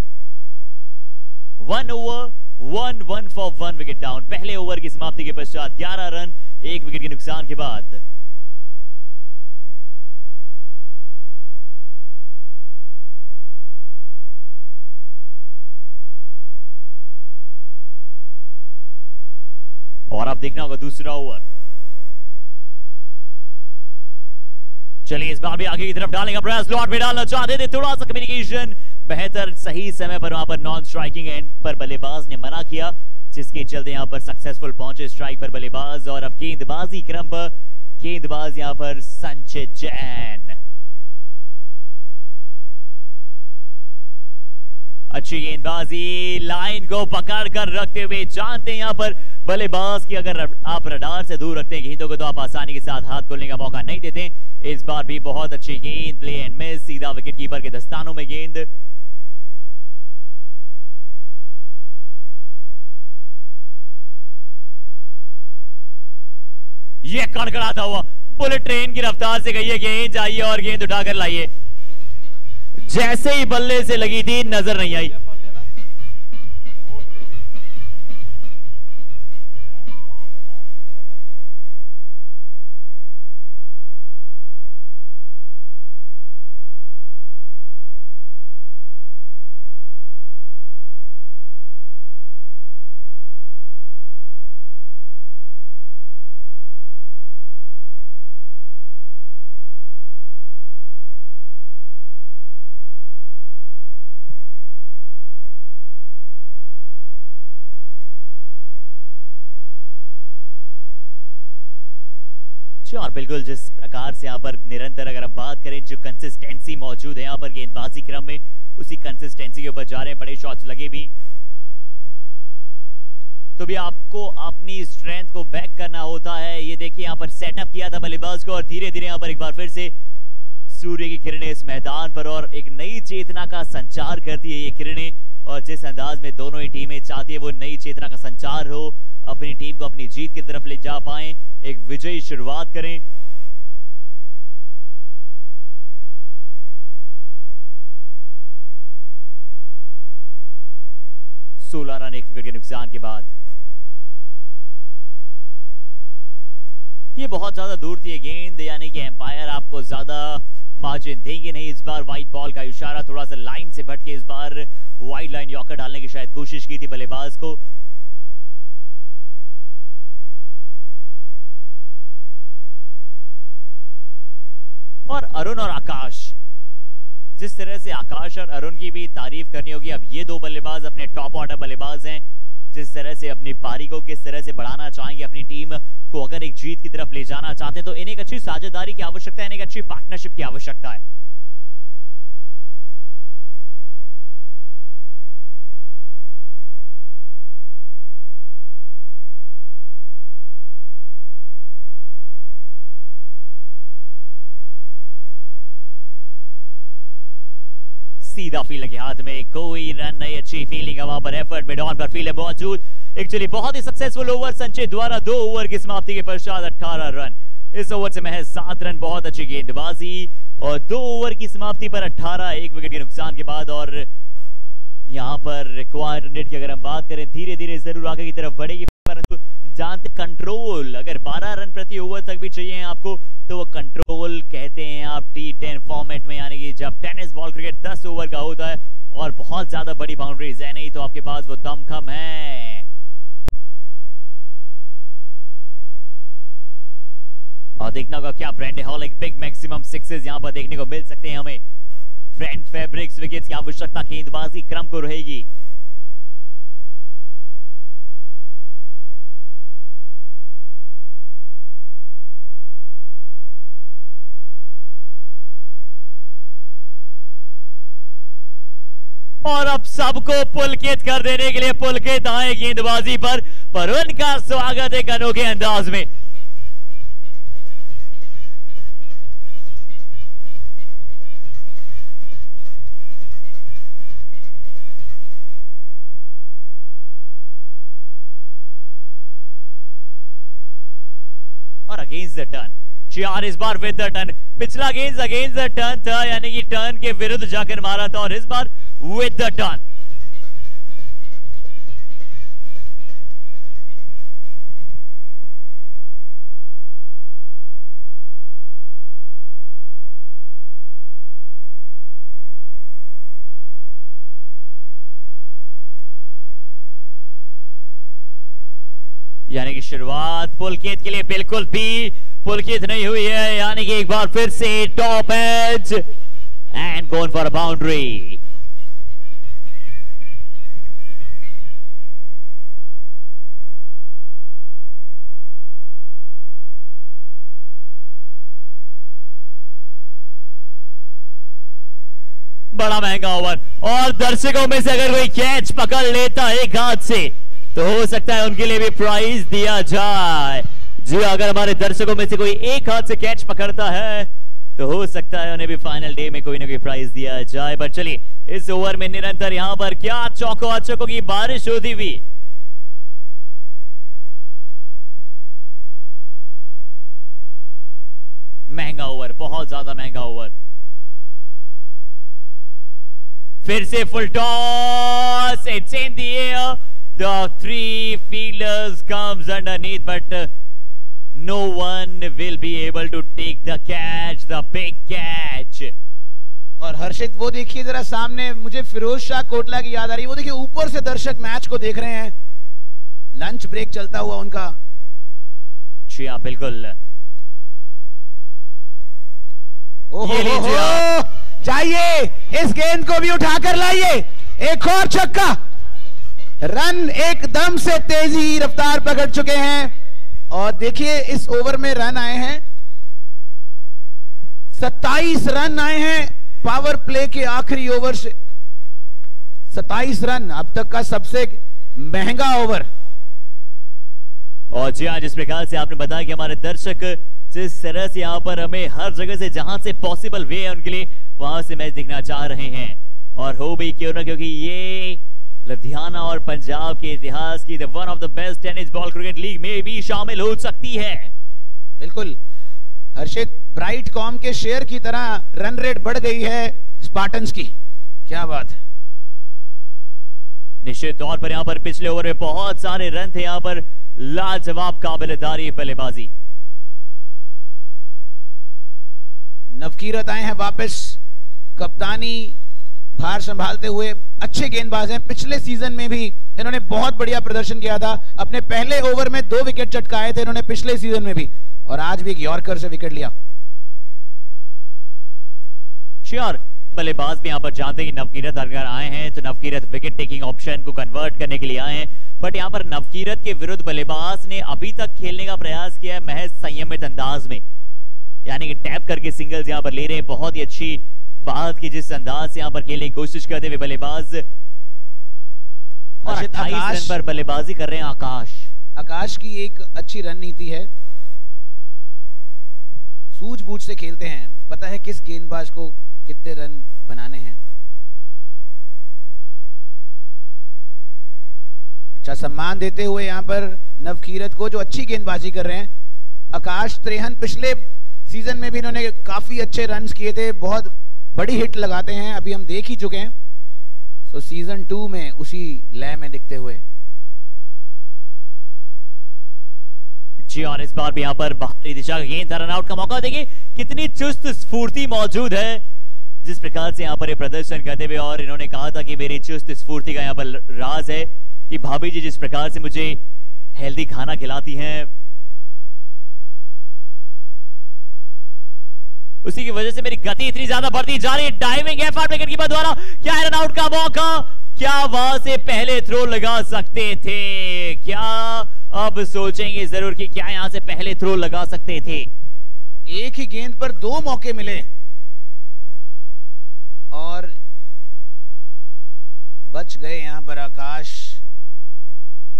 [SPEAKER 2] 1 ओवर 1 फॉर 1 विकेट डाउन। पहले ओवर की समाप्ति के पश्चात 11 रन 1 विकेट के नुकसान के बाद। और अब देखना होगा दूसरा ओवर। चलिए इस बार भी आगे की तरफ डालेंगे, प्रयास स्लॉट में डालना चाहते थे, थोड़ा सा कम्युनिकेशन बेहतर, सही समय पर वहां पर नॉन स्ट्राइकिंग एंड पर बल्लेबाज ने मना किया, जिसके चलते यहां पर सक्सेसफुल पहुंचे स्ट्राइक पर बल्लेबाज। और अब गेंदबाजी क्रम पर गेंदबाज यहां पर संचित जैन। अच्छी गेंदबाजी, लाइन को पकड़ कर रखते हुए, जानते हैं यहां पर बल्लेबाज की अगर आप रडार से दूर रखते हैं गेंदों को तो आप आसानी के साथ हाथ खोलने का मौका नहीं देते। इस बार भी बहुत अच्छी गेंद, प्ले एंड मिस, सीधा विकेट कीपर के दस्तानों में गेंद। ये कड़कड़ाता हुआ बुलेट ट्रेन की रफ्तार से गई है गेंद, जाइए और गेंद उठाकर लाइए। जैसे ही बल्ले से लगी थी नजर नहीं आई। और बिल्कुल जिस प्रकार से यहाँ पर निरंतर अगर हम बात करें जो कंसिस्टेंसी मौजूद है यहाँ पर गेंदबाजी क्रम में, उसी कंसिस्टेंसी के ऊपर जा रहे हैं, बड़े शॉट्स लगे भी तो भी आपको अपनी स्ट्रेंथ को बैक करना होता है। ये देखिए यहाँ पर सेटअप किया था बल्लेबाज को और धीरे धीरे यहाँ पर एक बार फिर से सूर्य की किरणें इस मैदान पर और एक नई चेतना का संचार करती है ये किरणें, और जिस अंदाज में दोनों ही टीमें चाहती है वो नई चेतना का संचार हो, अपनी टीम को अपनी जीत की तरफ ले जा पाएं, एक विजयी शुरुआत करें। सोलह रन 1 विकेट के नुकसान के बाद ये बहुत ज्यादा दूर थी गेंद, यानी कि एम्पायर आपको ज्यादा मार्जिन देंगे नहीं। इस बार वाइड बॉल का इशारा, थोड़ा सा लाइन से भटके इस बार वाइड लाइन यॉर्कर डालने की शायद कोशिश की थी बल्लेबाज को। और अरुण और आकाश, जिस तरह से आकाश और अरुण की भी तारीफ करनी होगी। अब ये दो बल्लेबाज अपने टॉप ऑर्डर बल्लेबाज हैं, जिस तरह से अपनी पारी को किस तरह से बढ़ाना चाहेंगे, अपनी टीम को अगर एक जीत की तरफ ले जाना चाहते हैं तो इन्हें एक अच्छी साझेदारी की आवश्यकता है, इन्हें एक अच्छी पार्टनरशिप की आवश्यकता है। सीधा फील्ड के हाथ में, कोई रन नहीं, अच्छी फील्डिंग है वहां पर, एफर्ट मिड ऑन पर फील्ड मौजूद। एक्चुअली बहुत ही सक्सेसफुल ओवर संचय द्वारा 2 ओवर की समाप्ति के पश्चात 18 रन। इस ओवर से महज 7 रन, बहुत अच्छी गेंदबाजी और 2 ओवर की समाप्ति पर 18, 1 विकेट के नुकसान के बाद। और यहां पर रिक्वायर्ड रन रेट की अगर हम बात करें, धीरे धीरे जरूर आगे की तरफ बढ़ेगी, परंतु जानते कंट्रोल, अगर 12 रन प्रति ओवर तक भी चाहिए आपको तो वो कंट्रोल कहते हैं आप T10 फॉर्मेट में, यानी कि जब टेनिस बॉल क्रिकेट 10 ओवर का होता है और बहुत ज्यादा बड़ी बाउंड्रीज है नहीं तो आपके पास वो दमखम है। और देखना होगा क्या Brendan Hollick big maximum sixes यहां पर देखने को मिल सकते हैं हमें। फ्रेंड फैब्रिक्स विकेट्स की आवश्यकता गेंदबाजी क्रम को रहेगी। और अब सबको पुलकित कर देने के लिए पुलकित आए गेंदबाजी पर उनका स्वागत एक अनोखे अंदाज में। और अगेंस्ट द टर्न, चियार इस बार विद द टर्न, पिछला गेंद अगेंस्ट द टर्न था, यानी कि टर्न के विरुद्ध जाकर मारा था और इस बार विद द टर्न। यानी कि शुरुआत पुलकित के लिए बिल्कुल भी पुलकित नहीं हुई है, यानी कि एक बार फिर से top edge and going for a boundary. बड़ा महंगा ओवर और दर्शकों में से अगर कोई कैच पकड़ लेता है एक हाथ से तो हो सकता है उनके लिए भी प्राइज दिया जाए। जी अगर हमारे दर्शकों में से कोई एक हाथ से कैच पकड़ता है तो हो सकता है उन्हें भी फाइनल डे में कोई ना कोई प्राइज दिया जाए। पर चलिए इस ओवर में निरंतर यहां पर क्या चौकों की बारिश होती हुई। महंगा ओवर, बहुत ज्यादा महंगा ओवर। फिर से full toss, it's in the air, the 3 fielders comes underneath but no one will be able to take the catch, the big catch।
[SPEAKER 1] और हर्षित वो देखिए जरा सामने, मुझे फिरोज शाह कोटला की याद आ रही है। वो देखिए ऊपर से दर्शक मैच को देख रहे हैं, लंच ब्रेक चलता हुआ उनका।
[SPEAKER 2] जी हाँ बिल्कुल।
[SPEAKER 1] ओहो, चाहिए इस गेंद को भी उठाकर लाइए, एक और छक्का। रन एकदम से तेजी रफ्तार पकड़ चुके हैं और देखिए इस ओवर में रन आए हैं 27 रन आए हैं पावर प्ले के आखिरी ओवर से। 27 रन अब तक का सबसे महंगा ओवर।
[SPEAKER 2] और जी हाँ, जिस प्रकार से आपने बताया कि हमारे दर्शक जिस तरह से यहाँ पर हमें हर जगह से जहां से पॉसिबल वे है उनके लिए वहां से मैच देखना चाह रहे हैं, और हो भी क्यों ना, क्योंकि ये लुधियाना और पंजाब के इतिहास की one of the best tennis ball cricket league में भी शामिल हो सकती है।
[SPEAKER 1] बिल्कुल हर्षित, ब्राइट कॉम के शेयर की तरह रन रेट बढ़ गई है स्पार्टन्स की। क्या बात है।
[SPEAKER 2] निश्चित तौर पर यहाँ पर पिछले ओवर में बहुत सारे रन थे, यहाँ पर लाजवाब काबिल तारीफ बल्लेबाजी।
[SPEAKER 1] नवकीरत आए हैं वापस, कप्तानी भार संभालते हुए। अच्छे गेंदबाज हैं, पिछले सीजन में भी इन्होंने बहुत बढ़िया प्रदर्शन किया था। अपने पहले ओवर में 2 विकेट चटकाए थे इन्होंने पिछले सीजन में भी, और आज भी एक यॉर्कर से विकेट लिया।
[SPEAKER 2] श्योर बल्लेबाज भी यहाँ पर जानते हैं कि नवकीरत अगर आए हैं तो नवकीरत विकेट टेकिंग ऑप्शन को कन्वर्ट करने के लिए आए हैं, बट यहाँ पर नवकीरत के विरुद्ध बल्लेबाज ने अभी तक खेलने का प्रयास किया है महज संयमित अंदाज में, यानी कि टैप करके सिंगल्स यहाँ पर ले रहे हैं। बहुत ही अच्छी बात की जिस अंदाज से यहाँ पर खेलने की कोशिश करते हुए बल्लेबाज, और 28 रन पर बल्लेबाजी कर रहे हैं
[SPEAKER 1] आकाश की एक अच्छी रणनीति है, सूझबूझ से खेलते हैं, पता है किस गेंदबाज को कितने रन बनाने हैं। अच्छा सम्मान देते हुए यहां पर नवकीरत को जो अच्छी गेंदबाजी कर रहे हैं। आकाश त्रेहन पिछले सीजन में भी इन्होंने काफी अच्छे रन्स किए थे, बहुत बड़ी हिट लगाते हैं, अभी हम देख ही चुके हैं। सो सीजन 2 में उसी लय में दिखते हुए।
[SPEAKER 2] जी और इस बार भी यहाँ पर बाहरी दिशा का गेंद, रन आउट का मौका। देखिए कितनी चुस्त स्फूर्ति मौजूद है जिस प्रकार से यहाँ पर ये प्रदर्शन करते हुए, और इन्होंने कहा था कि मेरी चुस्त स्फूर्ति का यहाँ पर राज है कि भाभी जी जिस प्रकार से मुझे हेल्दी खाना खिलाती हैं, उसी की वजह से मेरी गति इतनी ज्यादा बढ़ती जा रही है। डाइविंग एफर्ट विकेटकीपर द्वारा, क्या रन आउट का मौका, क्या वहां से पहले थ्रो लगा सकते थे, क्या अब सोचेंगे जरूर कि क्या यहां से पहले थ्रो लगा सकते थे।
[SPEAKER 1] एक ही गेंद पर 2 मौके मिले और बच गए यहां पर आकाश।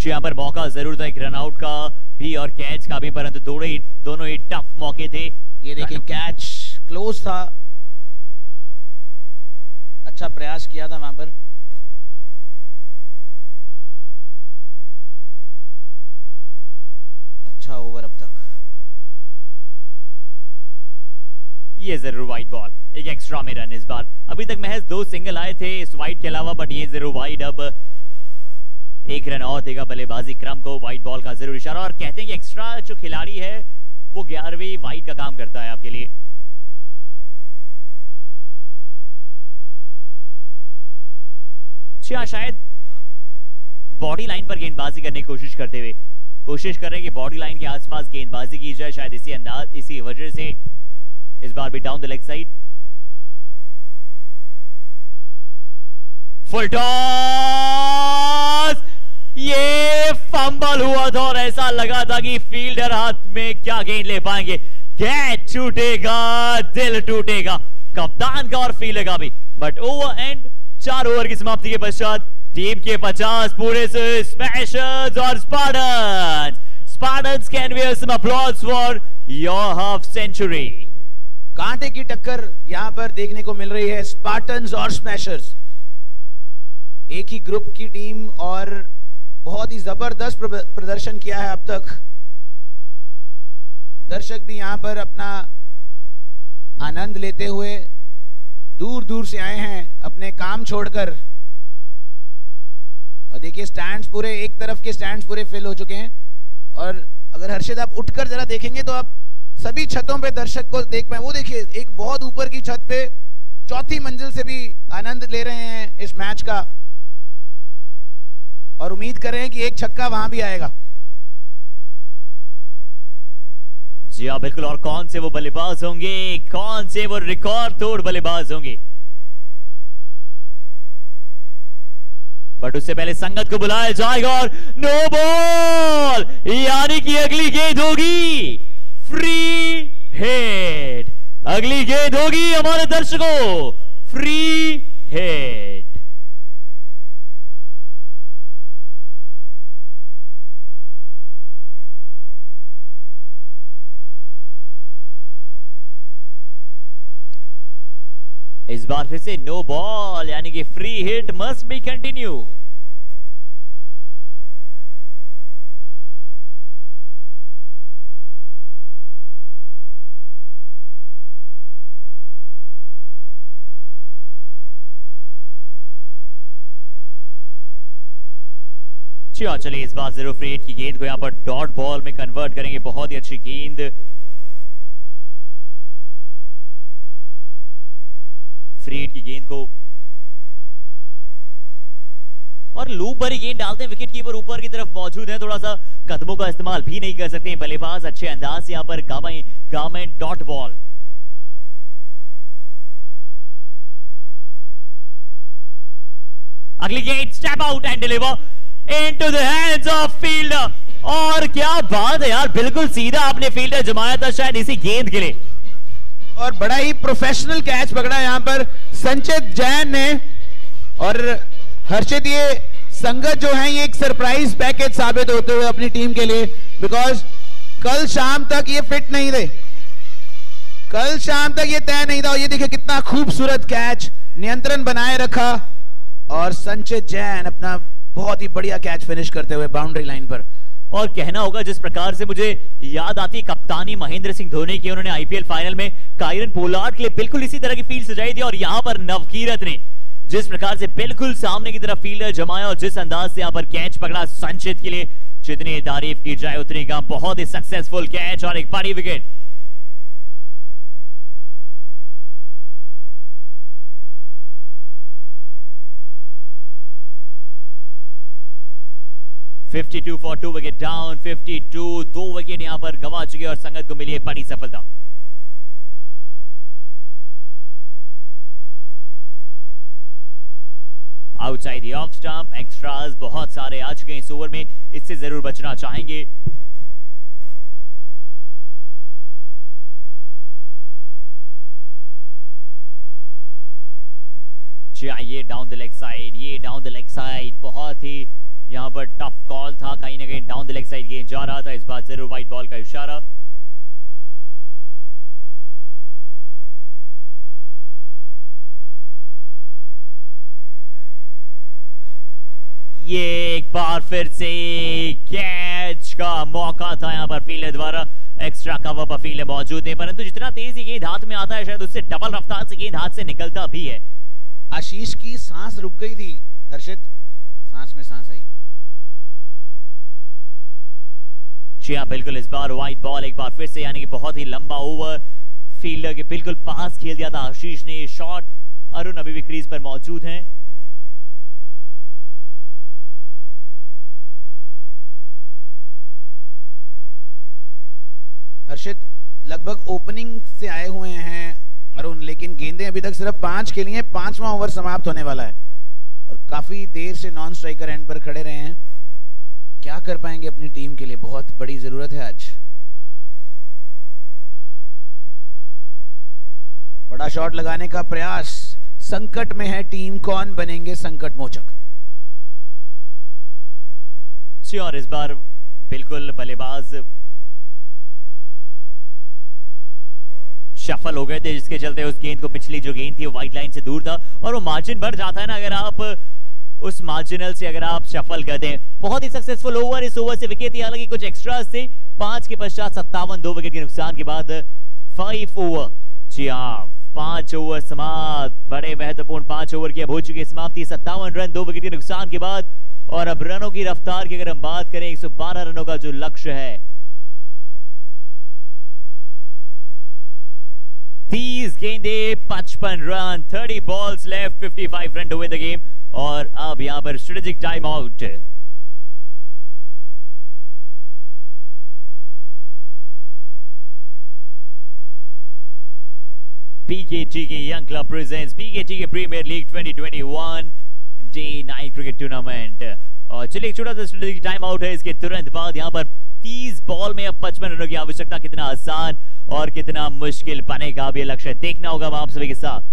[SPEAKER 2] यहां पर मौका जरूर था एक रन आउट का भी और कैच का भी, परंतु दोनों ही टफ मौके थे।
[SPEAKER 1] ये देखिए कैच क्लोज था, अच्छा प्रयास किया था वहां पर। अच्छा ओवर अब तक।
[SPEAKER 2] ये जरूर वाइड बॉल, एक एक्स्ट्रा में रन इस बार। अभी तक महज 2 सिंगल आए थे इस वाइड के अलावा, बट ये जरूर वाइड। अब 1 रन और देगा बल्लेबाजी क्रम को, वाइड बॉल का जरूर इशारा। और कहते हैं कि एक्स्ट्रा जो खिलाड़ी है वो 11वीं वाइड का काम करता है आपके लिए। शायद बॉडी लाइन पर गेंदबाजी करने की कोशिश करते हुए, कोशिश कर रहे हैं कि बॉडी लाइन के आसपास गेंदबाजी की जाए, शायद इसी वजह से इस बार भी down the leg side. Full toss, ये फंबल हुआ था और ऐसा लगा था कि फील्डर हाथ में क्या गेंद ले पाएंगे। कैच छूटेगा, दिल टूटेगा कप्तान का और फील्डर का भी, बट ओवर एंड 4 ओवर की समाप्ति के पश्चात टीम के 50 पूरे से स्मैशर्स और Spartans can we have some applause for your half century.
[SPEAKER 1] कांटे की टक्कर यहां पर देखने को मिल रही है, स्पार्टन्स और स्मैशर्स एक ही ग्रुप की टीम, और बहुत ही जबरदस्त प्रदर्शन किया है अब तक। दर्शक भी यहां पर अपना आनंद लेते हुए दूर दूर से आए हैं अपने काम छोड़कर। और देखिए स्टैंड्स पूरे, एक तरफ के स्टैंड्स पूरे फिल हो चुके हैं, और अगर हर्षित आप उठकर जरा देखेंगे तो आप सभी छतों पे दर्शक को देख पाए। वो देखिए एक बहुत ऊपर की छत पे 4थी मंजिल से भी आनंद ले रहे हैं इस मैच का, और उम्मीद कर रहे हैं कि एक छक्का वहां भी आएगा।
[SPEAKER 2] जी हाँ बिल्कुल, और कौन से वो बल्लेबाज होंगे, कौन से वो रिकॉर्ड तोड़ बल्लेबाज होंगे। बट उससे पहले संगत को बुलाया जाएगा और नो बॉल, यानी कि अगली गेंद होगी फ्री हिट। अगली गेंद होगी हमारे दर्शकों फ्री हिट। इस बार फिर से नो बॉल, यानी कि free hit must be continue. चलिए इस बार जरूर फ्री हिट की गेंद को यहां पर डॉट बॉल में कन्वर्ट करेंगे। बहुत ही अच्छी गेंद, फ्री हिट की गेंद को और लूप भरी गेंद डालते हैं। विकेट कीपर ऊपर की तरफ मौजूद है, थोड़ा सा कदमों का इस्तेमाल भी नहीं कर सकते बल्लेबाज। अच्छे अंदाज से यहां पर गामें डॉट बॉल। अगली गेंद step out and deliver into the hands of fielder। और क्या बात है यार, बिल्कुल सीधा आपने फील्डर जमाया था शायद इसी गेंद के लिए,
[SPEAKER 1] और बड़ा ही प्रोफेशनल कैच पकड़ा यहां पर संचित जैन ने। और हर्षित, ये संगत जो है ये एक सरप्राइज पैकेज साबित होते हुए अपनी टीम के लिए, बिकॉज कल शाम तक ये फिट नहीं थे, कल शाम तक ये तय नहीं था। और ये देखिए कितना खूबसूरत कैच, नियंत्रण बनाए रखा और संचित जैन अपना बहुत ही बढ़िया कैच फिनिश करते हुए बाउंड्री लाइन पर।
[SPEAKER 2] और कहना होगा जिस प्रकार से मुझे याद आती है कप्तानी महेंद्र सिंह धोनी की, उन्होंने आईपीएल फाइनल में कायरन पोलार्ड के लिए बिल्कुल इसी तरह की फील्ड सजाई थी। और यहां पर नवकीरत ने जिस प्रकार से बिल्कुल सामने की तरफ फील्डर जमाया और जिस अंदाज से यहां पर कैच पकड़ा संचित के लिए, जितनी तारीफ की जाए उतनी कम। बहुत ही सक्सेसफुल कैच और एक बड़ी wicket. $52 for 2 wicket down. 52, 2 wicket यहां पर गंवा चुके और संगत को मिली है बड़ी सफलता। Outside the off stump, extras बहुत सारे आ चुके हैं इस ओवर में, इससे जरूर बचना चाहेंगे। ये डाउन द लेग साइड, ये डाउन द लेग साइड, बहुत ही यहां पर टफ कॉल था, कहीं ना कहीं डाउन द लेग साइड गेंद जा रहा था। इस बार जरूर वाइट बॉल का इशारा। ये एक बार फिर से कैच का मौका था यहां पर फील्डर द्वारा। एक्स्ट्रा कवर पर फील्डर मौजूद है, परंतु जितना तेजी गेंद हाथ में आता है शायद उससे डबल रफ्तार से गेंद हाथ से निकलता भी है।
[SPEAKER 1] आशीष की सांस रुक गई थी, हर्षित सांस में सांस आई।
[SPEAKER 2] बिल्कुल इस बार वाइट बॉल एक बार फिर से, यानी कि बहुत ही लंबा ओवर फील्डर के बिल्कुल पास खेल दिया था आशीष ने। शॉट अरुण अभी भी क्रीज पर मौजूद हैं।
[SPEAKER 1] हर्षित, लगभग ओपनिंग से आए हुए हैं अरुण, लेकिन गेंदें अभी तक सिर्फ 5 खेली हैं। 5वां ओवर समाप्त होने वाला है और काफी देर से नॉन स्ट्राइकर एंड पर खड़े रहे हैं। क्या कर पाएंगे अपनी टीम के लिए, बहुत बड़ी जरूरत है आज। बड़ा शॉट लगाने का प्रयास, संकट में है टीम, कौन बनेंगे संकट मोचक।
[SPEAKER 2] और इस बार बिल्कुल बल्लेबाज शफल हो गए थे, जिसके चलते उस गेंद को, पिछली जो गेंद थी वो व्हाइट लाइन से दूर था और वो मार्जिन बढ़ जाता है ना अगर आप उस मार्जिनल से अगर आप शफल कर दें। बहुत ही सक्सेसफुल ओवर, इस ओवर से विकेट थी, हालांकि कुछ एक्स्ट्रास थे। 5 के पश्चात 57, 2 विकेट के नुकसान के बाद 5 ओवर। जी हाँ, 5 ओवर समाप्त, बड़े महत्वपूर्ण 5 ओवर की अब हो चुकी समाप्ति। 57 रन 2 विकेट के नुकसान के बाद। और अब रनों की रफ्तार की अगर हम बात करें, 112 रनों का जो लक्ष्य है, 30 गेंदे 55 run, 30 balls left, 55 run to win the game. और अब यहां पर स्ट्रेटेजिक टाइम आउट। पीकेटी के यंग क्लब प्रेजेंट्स पीकेटी के premier league 2021 day 9 cricket tournament. और चलिए एक छोटा सा टाइम आउट है, इसके तुरंत बाद यहाँ पर 30 बॉल में अब 55 रनों की आवश्यकता। कितना आसान और कितना मुश्किल बनेगा अब ये लक्ष्य देखना होगा आप सभी के साथ।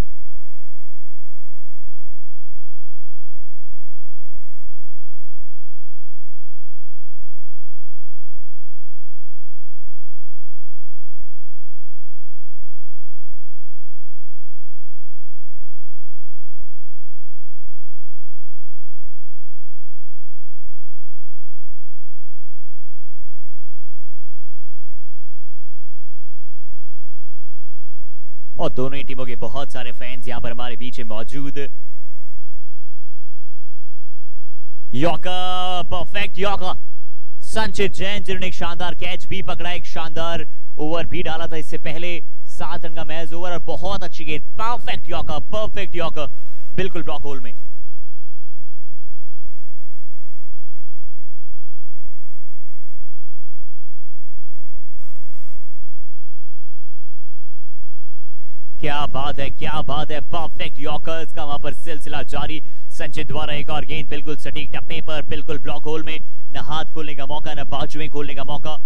[SPEAKER 2] और दोनों ही टीमों के बहुत सारे फैंस यहां पर हमारे बीच मौजूद। यॉर्कर, परफेक्ट यॉर्कर संचित जैन जिन्होंने एक शानदार कैच भी पकड़ा, एक शानदार ओवर भी डाला था इससे पहले। 7 रन का मैच ओवर और बहुत अच्छी गेंद, परफेक्ट यॉर्कर बिल्कुल ब्लॉक होल में। क्या बात है, परफेक्ट यॉर्कर्स का वहां पर सिलसिला जारी। संचित द्वारा एक और गेंद बिल्कुल सटीक टप्पे पर, बिल्कुल ब्लॉक होल में। न हाथ खोलने का मौका, न बाजुएं खोलने का मौका।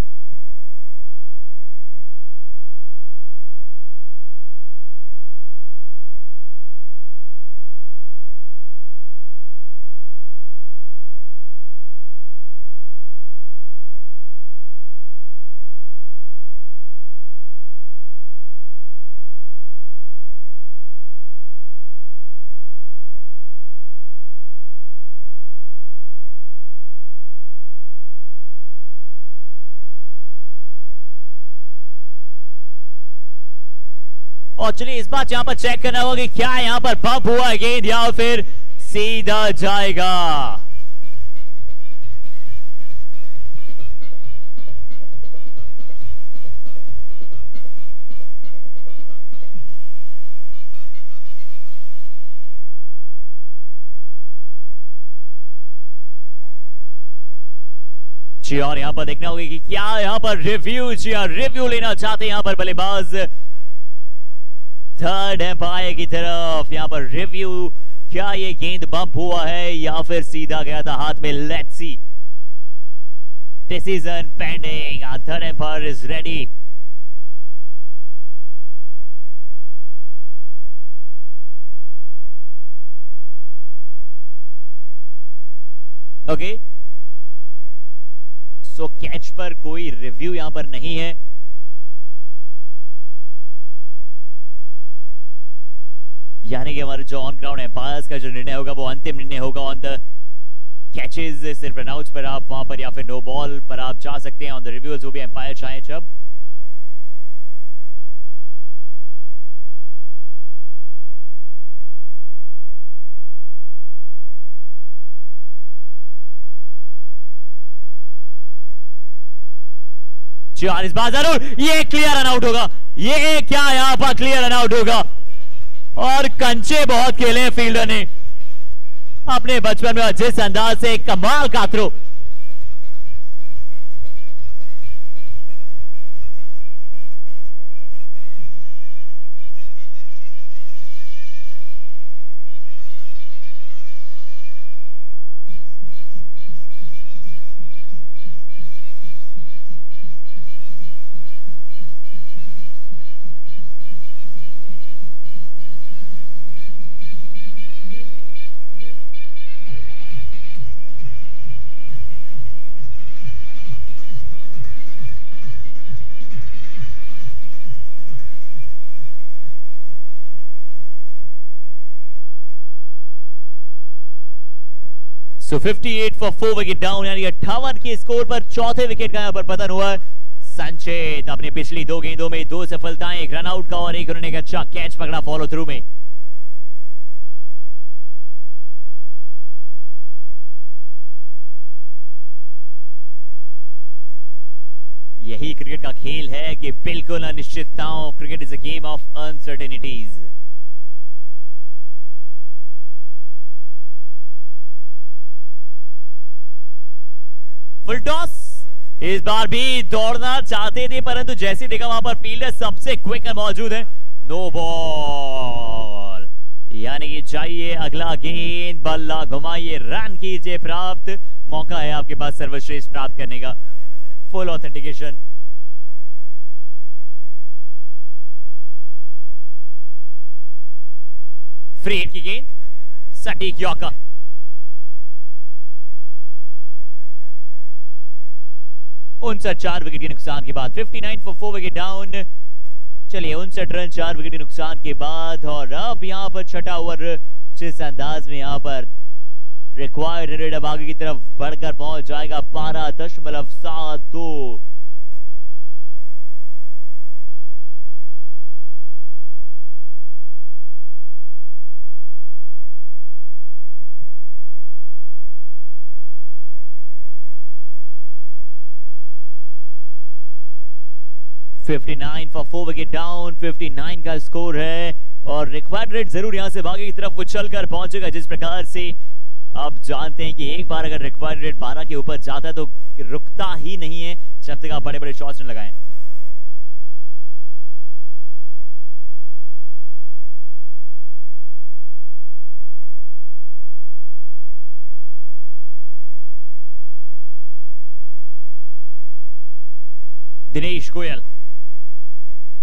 [SPEAKER 2] और चलिए इस बात यहां पर चेक करना होगा कि क्या यहां पर बम्प हुआ गेंद या फिर सीधा जाएगा। और यहां पर देखना होगा कि क्या यहां पर रिव्यू लेना चाहते हैं यहां पर बल्लेबाज। थर्ड एम्पायर की तरफ यहां पर रिव्यू, क्या ये गेंद बम्प हुआ है या फिर सीधा गया था हाथ में। Let's see, decision pending, third umpire is ready. Okay, so catch पर कोई रिव्यू यहां पर नहीं है। यानी कि हमारे जो ऑन ग्राउंड एम्पायर्स का जो निर्णय होगा वो अंतिम निर्णय होगा। ऑन द कैचेस, सिर्फ रनआउट्स पर आप वहां पर या फिर नो बॉल पर आप जा सकते हैं। ऑन द रिव्यूज जो भी एम्पायर चाहे जब। इस बार जरूर ये क्लियर रन आउट होगा। ये क्या यहां पर क्लियर रन आउट होगा। और कंचे बहुत खेले फील्डर ने अपने बचपन में, जिस अंदाज से कमाल का throw. So 58 for 4 wicket down, यानी 58 के स्कोर पर चौथे विकेट का यहां पर पतन हुआ। संचित अपने पिछली 2 गेंदों में 2 सफलताएं, एक रन आउट का और एक उन्होंने अच्छा कैच पकड़ा फॉलो थ्रू में। यही क्रिकेट का खेल है कि बिल्कुल अनिश्चितताओं, cricket is a game of uncertainties. Full toss, इस बार भी दौड़ना चाहते थे परंतु जैसे देखा वहां पर फील्डर सबसे क्विक मौजूद है। नो बॉल, यानी कि चाहिए अगला गेंद, बल्ला घुमाइए, रन कीजिए प्राप्त। मौका है आपके पास सर्वश्रेष्ठ प्राप्त करने का, फुल ऑथेंटिकेशन। फ्री हिट की गेंद, सटीक यॉर्कर। उनसठ 4 विकेट के नुकसान के बाद 59 फॉर 4 विकेट डाउन। चलिए 59 रन 4 विकेट के नुकसान के बाद, और अब यहां पर छठा ओवर जिस अंदाज में यहां पर रिक्वायर्ड रन अब आगे की तरफ बढ़कर पहुंच जाएगा 12.72। फॉर 4 विकेट डाउन, 59 का स्कोर है, और रिक्वायर्ड रेट जरूर यहां से आगे की तरफ वो चलकर पहुंचेगा। जिस प्रकार से आप जानते हैं कि एक बार अगर रिक्वायर्ड रेट 12 के ऊपर जाता है तो रुकता ही नहीं है जब तक आप बड़े बड़े शॉट्स न लगाएं। दिनेश गोयल,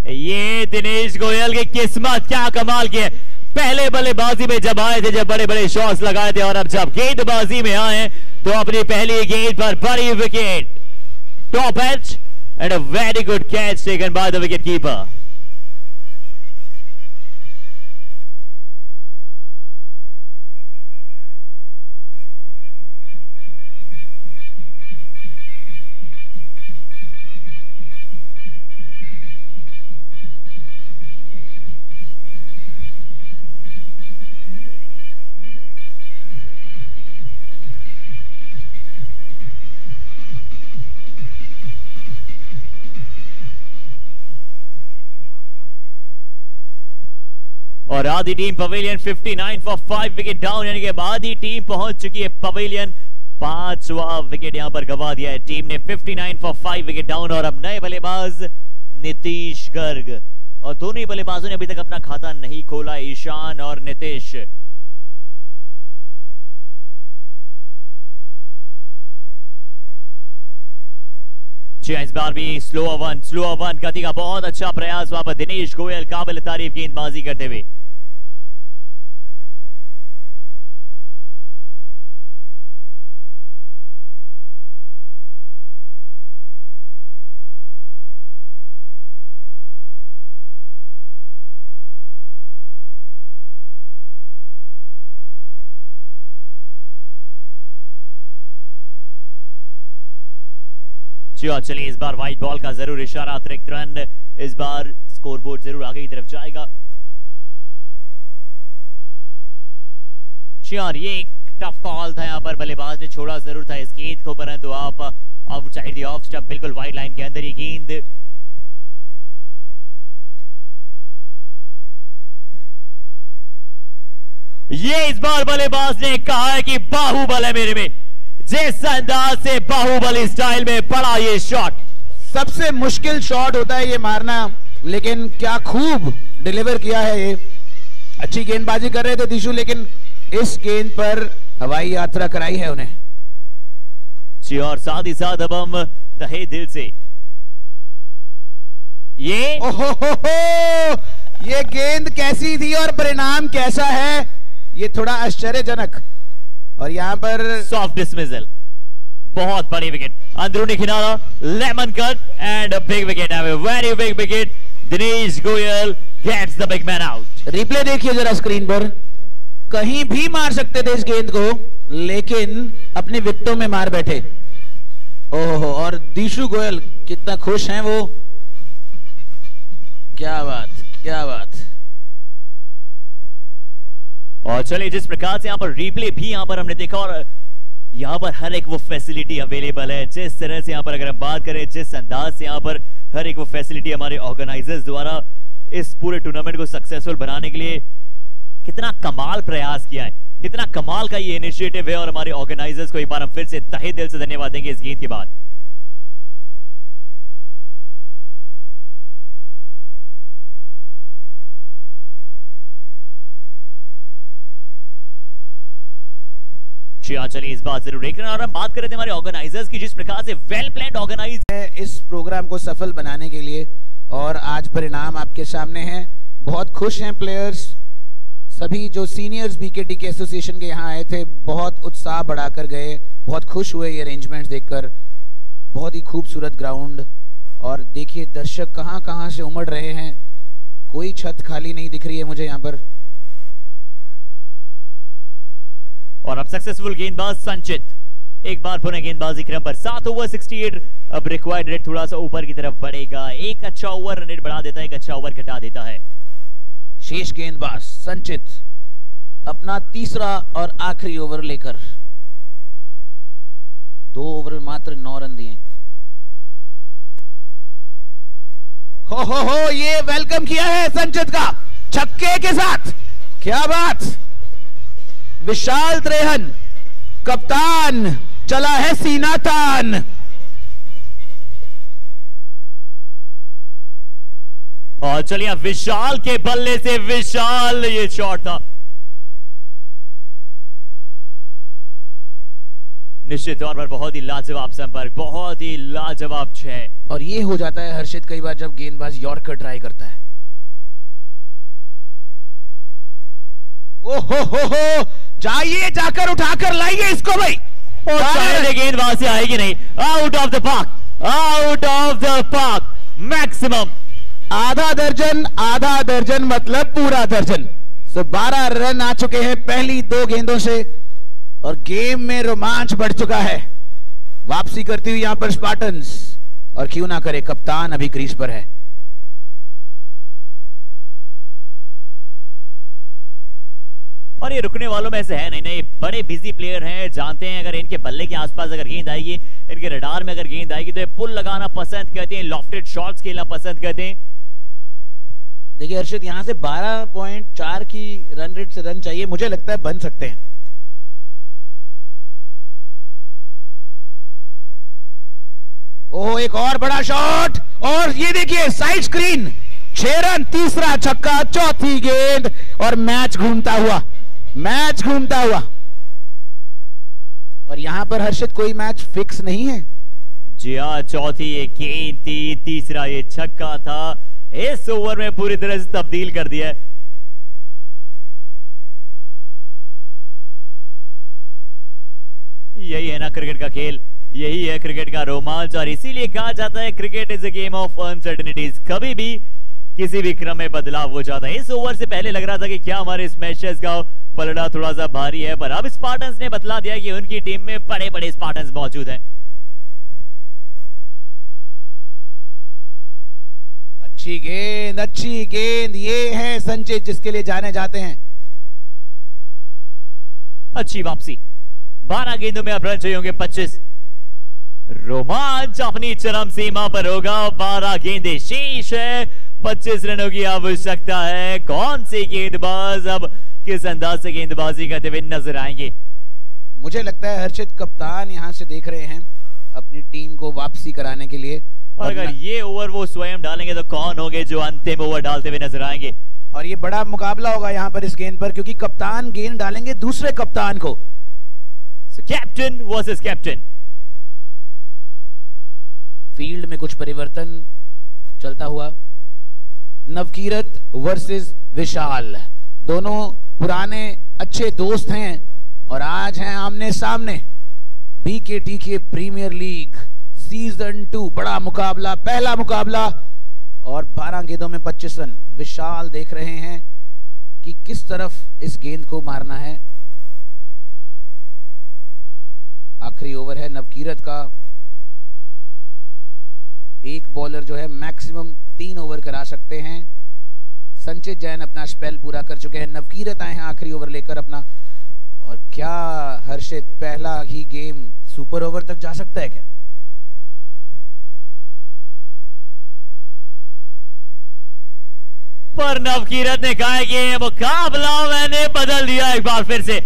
[SPEAKER 2] ये दिनेश गोयल की किस्मत क्या कमाल की है। पहले बल्लेबाजी में जब आए थे, जब बड़े बड़े शॉट्स लगाए थे, और अब जब गेंदबाजी में आए तो अपनी पहली गेंद पर बड़ी wicket, top edge and a very good catch taken by the wicket keeper. और आधी team pavilion 59 for 5 wicket down, यानी कि आधी टीम पहुंच चुकी है पवेलियन। 5वां विकेट यहां पर गवा दिया है टीम ने 59 फॉर 5 विकेट डाउन। और अब नए बल्लेबाज नीतीश गर्ग, और दोनों ही बल्लेबाजों ने अभी तक अपना खाता नहीं खोला, ईशान और नीतीश। इस बार भी स्लो वन गति का बहुत अच्छा प्रयास वहां पर दिनेश गोयल, काबिल तारीफ गेंदबाजी करते हुए। चलिए इस बार व्हाइट बॉल का जरूर इशारा, अतिरिक्त रन, इस बार स्कोरबोर्ड जरूर आगे की तरफ जाएगा। ये एक टफ कॉल था, यहां पर बल्लेबाज ने छोड़ा जरूर था इस गेंद को, परंतु आप आउटसाइड द ऑफ स्टंप, बिल्कुल वाइड लाइन के अंदर ही गेंद। ये इस बार बल्लेबाज ने कहा है कि बाहुबल है मेरे में, जिस अंदाज से बाहुबली स्टाइल में पड़ा ये शॉट।
[SPEAKER 1] सबसे मुश्किल शॉट होता है ये मारना, लेकिन क्या खूब डिलीवर किया है ये। अच्छी गेंदबाजी कर रहे थे दिशु, लेकिन इस गेंद पर हवाई यात्रा कराई है उन्हें।
[SPEAKER 2] जी, और साथ ही साथ अब हम तहे दिल से ये
[SPEAKER 1] ये गेंद कैसी थी और परिणाम कैसा है, ये थोड़ा आश्चर्यजनक। और यहां पर
[SPEAKER 2] सॉफ्ट डिसमिसल, बहुत बड़ी विकेट, अंदरूनी किनारा, lemon cut and a big wicket, very big wicket. Dinesh Goyal gets the big man out.
[SPEAKER 1] Replay देखिए जरा स्क्रीन पर, कहीं भी मार सकते थे इस गेंद को, लेकिन अपनी विकेटों में मार बैठे। ओहो, और दिशु गोयल कितना खुश हैं वो, क्या बात क्या बात।
[SPEAKER 2] और चलिए जिस प्रकार से यहां पर रिप्ले भी यहां पर हमने देखा, और यहां पर हर एक वो फैसिलिटी अवेलेबल है, जिस तरह से यहां पर अगर हम बात करें, जिस अंदाज से यहां पर हर एक वो फैसिलिटी हमारे ऑर्गेनाइजर्स द्वारा इस पूरे टूर्नामेंट को सक्सेसफुल बनाने के लिए कितना कमाल प्रयास किया है, कितना कमाल का ये इनिशिएटिव है। और हमारे ऑर्गेनाइजर्स को एक बार हम फिर से तहे दिल से धन्यवाद देंगे इस गेंद के बाद। जी हाँ, चलिए इस बात जरूर देख रहे हैं। और हम बात कर रहे थे हमारे ऑर्गेनाइजर्स की, जिस प्रकार से वेल प्लान्ड ऑर्गेनाइज
[SPEAKER 1] है इस प्रोग्राम को सफल बनाने के लिए, और आज परिणाम आपके सामने हैं। बहुत खुश हैं प्लेयर्स, सभी जो सीनियर्स बीकेटी के एसोसिएशन के यहाँ आए थे बहुत उत्साह बढ़ाकर गए, बहुत खुश हुए ये अरेंजमेंट्स देखकर। बहुत ही खूबसूरत ग्राउंड, और देखिए दर्शक कहां कहां से उमड़ रहे हैं, कोई छत खाली नहीं दिख रही है मुझे यहाँ पर।
[SPEAKER 2] और अब सक्सेसफुल गेंदबाज संचित एक बार पुनः गेंदबाजी क्रम पर 7 ओवर 68। अब रिक्वायर्ड रेट थोड़ा सा ऊपर की तरफ बढ़ेगा, एक अच्छा ओवर रन रेट बढ़ा देता है, एक अच्छा ओवर घटा देता है।
[SPEAKER 1] शेष गेंदबाज संचित अपना तीसरा और आखिरी ओवर लेकर 2 ओवर में मात्र 9 रन दिए। हो ये वेलकम किया है संचित का छक्के के साथ, क्या बात। विशाल त्रेहन कप्तान चला है सीना तान।
[SPEAKER 2] और चलिए विशाल के बल्ले से विशाल ये शॉट था, निश्चित तौर पर बहुत ही लाजवाब संपर्क, बहुत ही लाजवाब 6।
[SPEAKER 1] और ये हो जाता है हर्षित कई बार जब गेंदबाज यॉर्कर ट्राई करता है। ओहो जाइए, जाकर उठाकर लाइए इसको भाई।
[SPEAKER 2] और शायद गेंदबाज से आएगी नहीं, out of the park, out of the park. Maximum
[SPEAKER 1] आधा दर्जन मतलब पूरा दर्जन। 12 रन आ चुके हैं पहली 2 गेंदों से, और गेम में रोमांच बढ़ चुका है। वापसी करती हुई यहां पर स्पार्टन्स, और क्यों ना करे कप्तान अभी क्रीज पर है।
[SPEAKER 2] और ये रुकने वालों में से है नहीं, बड़े बिजी प्लेयर हैं, जानते हैं अगर इनके बल्ले के आसपास अगर गेंद आएगी, इनके रडार में अगर गेंद आएगी तो ये पुल लगाना पसंद करते हैं, लॉफ्टेड शॉट्स खेलना पसंद करते हैं।
[SPEAKER 1] देखिए हर्षित, यहां से 12.4 की रन रेट से रन चाहिए, मुझे लगता है बन सकते हैं। ओह एक और बड़ा शॉट, और ये देखिए साइड स्क्रीन, 6 रन, तीसरा छक्का, चौथी गेंद, और मैच घूमता हुआ। और यहां पर हर्षित कोई मैच फिक्स नहीं है।
[SPEAKER 2] जी हाँ, चौथी ये गेंद थी, तीसरा ये छक्का था, इस ओवर में पूरी तरह से तब्दील कर दिया है। यही है ना क्रिकेट का खेल, यही है क्रिकेट का रोमांच, और इसीलिए कहा जाता है cricket is a game of uncertainties. कभी भी किसी भी क्रम में बदलाव हो जाता है। इस ओवर से पहले लग रहा था कि क्या हमारे स्मैशर्स का पलड़ा थोड़ा सा भारी है, पर अब स्पार्टन्स ने बतला दिया कि उनकी टीम में बड़े बड़े स्पार्टन्स मौजूद हैं।
[SPEAKER 1] अच्छी गेंद, ये है संचित जिसके लिए जाने जाते हैं।
[SPEAKER 2] अच्छी वापसी, 12 गेंदों में अब रन चाहिए होंगे 25। रोमांच अपनी चरम सीमा पर होगा, 12 गेंदें शेष है, 25 रनों की आवश्यकता है। कौन से गेंदबाज अब किस अंदाज से गेंदबाजी करते हुए नजर आएंगे?
[SPEAKER 1] मुझे लगता है हर्षित कप्तान यहां से देख रहे हैं अपनी टीम को वापसी कराने के लिए,
[SPEAKER 2] और अगर ये ओवर वो स्वयं डालेंगे तो कौन होंगे जो अंतिम ओवर डालते हुए नजर आएंगे?
[SPEAKER 1] और ये बड़ा मुकाबला होगा यहां पर इस गेंद पर, क्योंकि कप्तान गेंद डालेंगे दूसरे कप्तान को।
[SPEAKER 2] Captain versus captain.
[SPEAKER 1] फील्ड में कुछ परिवर्तन चलता हुआ, नवकीरत वर्सेस विशाल, दोनों पुराने अच्छे दोस्त हैं और आज हैं आमने सामने। बीकेटी के प्रीमियर लीग सीजन 2 बड़ा मुकाबला, पहला मुकाबला, और 12 गेंदों में 25 रन। विशाल देख रहे हैं कि किस तरफ इस गेंद को मारना है। आखिरी ओवर है नवकीरत का। एक बॉलर जो है मैक्सिमम 3 ओवर करा सकते हैं। संचित जैन अपना स्पेल पूरा कर चुके हैं, नवकीरत आए हैं आखिरी ओवर लेकर अपना। और क्या हर्षित, पहला ही गेम सुपर ओवर तक जा सकता है क्या?
[SPEAKER 2] पर नवकीरत ने कहा कि ये मुकाबला मैंने बदल दिया एक बार फिर से।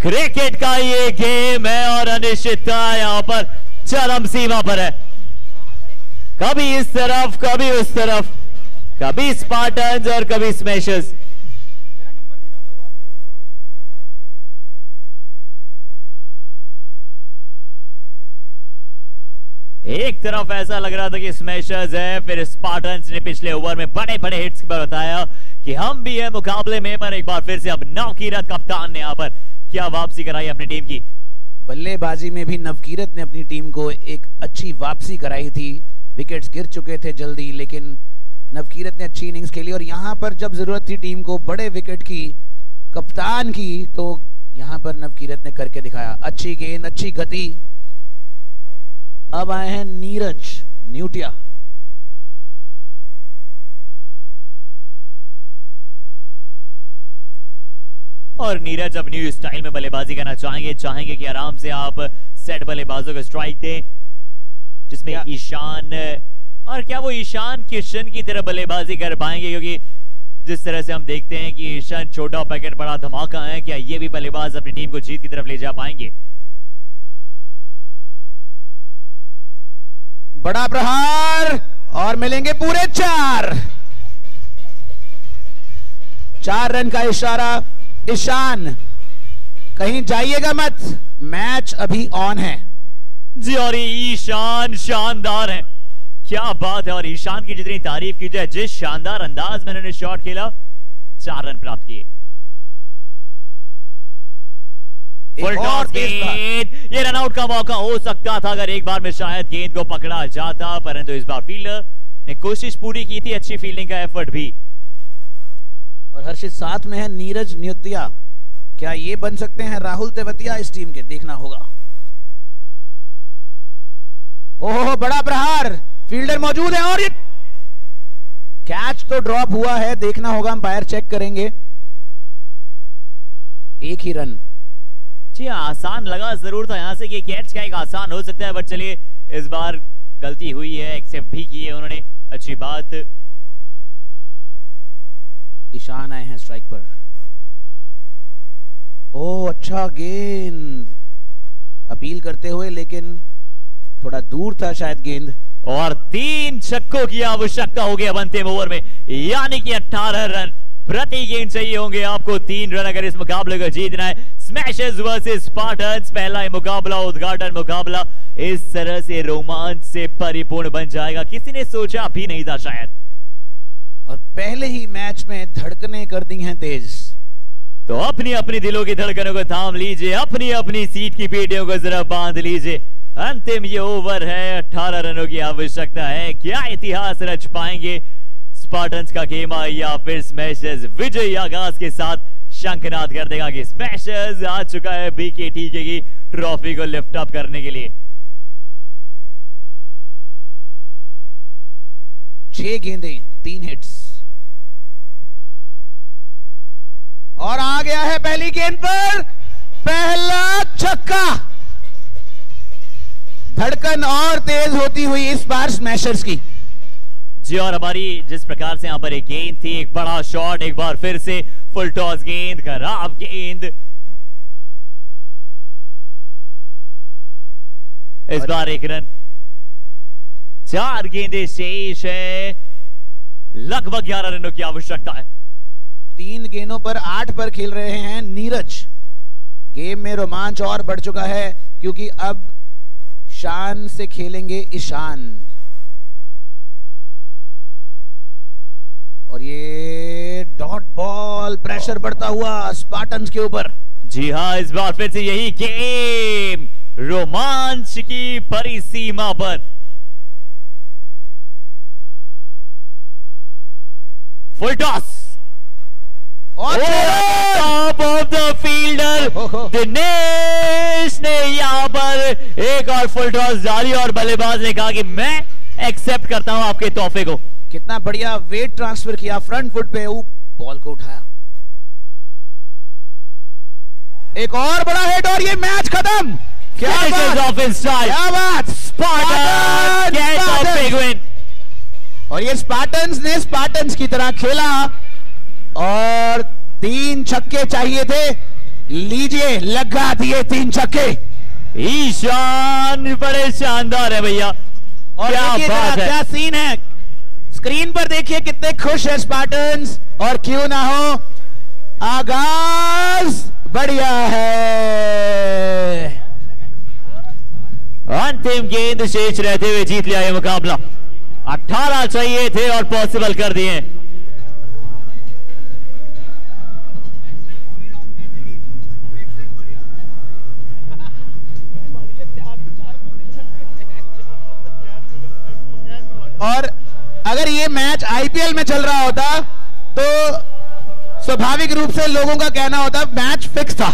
[SPEAKER 2] क्रिकेट का ये गेम है और अनिश्चितता यहां पर चरम सीमा पर है। कभी इस तरफ, कभी उस तरफ, कभी स्पार्टन्स और कभी स्मैशर्स। एक तरफ ऐसा लग रहा था कि स्मैशर्स है, फिर स्पार्टन्स ने पिछले ओवर में बड़े बड़े हिट्स पर बताया कि हम भी है मुकाबले में, पर एक बार फिर से अब नवकीरत कप्तान ने यहाँ पर क्या वापसी कराई अपनी टीम की।
[SPEAKER 1] बल्लेबाजी में भी नवकीरत ने अपनी टीम को एक अच्छी वापसी कराई थी। विकेट्स गिर चुके थे जल्दी, लेकिन नवकीरत ने अच्छी इनिंग्स खेली और यहां पर जब जरूरत थी टीम को बड़े विकेट की, कप्तान की, तो यहां पर नवकीरत ने करके दिखाया। अच्छी गेंद, अच्छी गति। अब आए हैं नीरज न्यूटिया।
[SPEAKER 2] और नीरज अब न्यू स्टाइल में बल्लेबाजी करना चाहेंगे कि आराम से आप सेट बल्लेबाजों को स्ट्राइक दें, जिसमें ईशान, और क्या वो ईशान किशन की तरह बल्लेबाजी कर पाएंगे? क्योंकि जिस तरह से हम देखते हैं कि ईशान छोटा पैकेट बड़ा धमाका है, क्या ये भी बल्लेबाज अपनी टीम को जीत की तरफ ले जा पाएंगे?
[SPEAKER 1] बड़ा प्रहार और मिलेंगे पूरे 4 रन का इशारा। ईशान कहीं जाइएगा मत, मैच अभी ऑन है
[SPEAKER 2] जी। और ईशान शानदार है, क्या बात है। और ईशान की जितनी तारीफ की जाए, जिस शानदार अंदाज में उन्होंने शॉट खेला, 4 रन प्राप्त किए। फुल टॉस गेंद, ये रनआउट का मौका हो सकता था अगर एक बार में शायद गेंद को पकड़ा जाता, परंतु इस बार फील्डर ने कोशिश पूरी की थी, अच्छी फील्डिंग का एफर्ट भी।
[SPEAKER 1] और हर्षित साथ में है नीरज न्यूतिया। क्या ये बन सकते हैं राहुल तेवतिया इस टीम के? देखना होगा। ओहो, बड़ा प्रहार, फील्डर मौजूद है और ये कैच तो ड्रॉप हुआ है, देखना होगा, अंपायर चेक करेंगे। एक ही रन।
[SPEAKER 2] जी आसान लगा जरूर था यहां से कि कैच का एक आसान हो सकता है, बट चलिए इस बार गलती हुई है, एक्सेप्ट भी की है उन्होंने, अच्छी बात।
[SPEAKER 1] ईशान आए हैं स्ट्राइक पर। ओह, अच्छा गेंद, अपील करते हुए, लेकिन थोड़ा दूर था शायद गेंद।
[SPEAKER 2] और 3 छक्कों की आवश्यकता होगी अब अंतिम ओवर में, यानी कि 18 रन प्रति गेंद चाहिए होंगे आपको। 3 रन अगर इस मुकाबले को जीतना है। स्मैशर्स वर्सेस स्पार्टन्स, पहला ही मुकाबला, उद्घाटन मुकाबला इस तरह से रोमांच से परिपूर्ण बन जाएगा, किसी ने सोचा भी नहीं था शायद।
[SPEAKER 1] और पहले ही मैच में धड़कनें कर दी हैं तेज,
[SPEAKER 2] तो अपनी अपनी दिलों की धड़कनों को थाम लीजिए, अपनी अपनी सीट की पेटियों को जरा बांध लीजिए। अंतिम ये ओवर है, 18 रनों की आवश्यकता है। क्या इतिहास रच पाएंगे स्पार्टन्स का खेमा, या फिर स्मैशर्स विजयी आगाज के साथ शंखनाद कर देगा कि स्मैशर्स आ चुका है बीकेटी की ट्रॉफी को लिफ्ट अप करने के लिए।
[SPEAKER 1] 6 गेंदें, 3 हिट्स, और आ गया है पहली गेंद पर पहला छक्का। धड़कन और तेज होती हुई इस बार स्मैशर्स की।
[SPEAKER 2] जी, और हमारी जिस प्रकार से यहां पर एक गेंद थी, एक बड़ा शॉट, एक बार फिर से फुल टॉस गेंद, खराब गेंद। इस बार 1 रन, 4 गेंदें शेष है, लगभग 11 रनों की आवश्यकता है।
[SPEAKER 1] 3 गेंदों पर 8 पर खेल रहे हैं नीरज। गेम में रोमांच और बढ़ चुका है, क्योंकि अब शान से खेलेंगे ईशान। और ये डॉट बॉल, प्रेशर बढ़ता हुआ स्पार्टन्स के ऊपर।
[SPEAKER 2] जी हां, इस बार फिर से यही गेम रोमांच की परिसीमा पर। फुल टॉस
[SPEAKER 1] और
[SPEAKER 2] top of the fielder Dinesh ने यहां पर एक और फुल टॉस डाली और बल्लेबाज ने कहा कि मैं एक्सेप्ट करता हूं आपके तोहफे को।
[SPEAKER 1] कितना बढ़िया वेट ट्रांसफर किया, फ्रंट फुट पे बॉल को उठाया। एक और बड़ा हिट और ये मैच खत्म। क्या बात,
[SPEAKER 2] स्पार्टन।
[SPEAKER 1] और ये स्पार्टन्स ने स्पार्टन्स की तरह खेला और 3 छक्के चाहिए थे, लीजिए लगा दिए 3 छक्के।
[SPEAKER 2] ईशान बड़े शानदार है भैया,
[SPEAKER 1] और
[SPEAKER 2] क्या बात है,
[SPEAKER 1] क्या सीन है, स्क्रीन पर देखिए कितने खुश है स्पार्टन्स। और क्यों ना हो, आगाज बढ़िया है।
[SPEAKER 2] अंतिम गेंद शेष रहते हुए जीत लिया यह मुकाबला। 18 चाहिए थे और पॉसिबल कर दिए।
[SPEAKER 1] और अगर ये मैच आईपीएल में चल रहा होता तो स्वाभाविक रूप से लोगों का कहना होता मैच फिक्स था।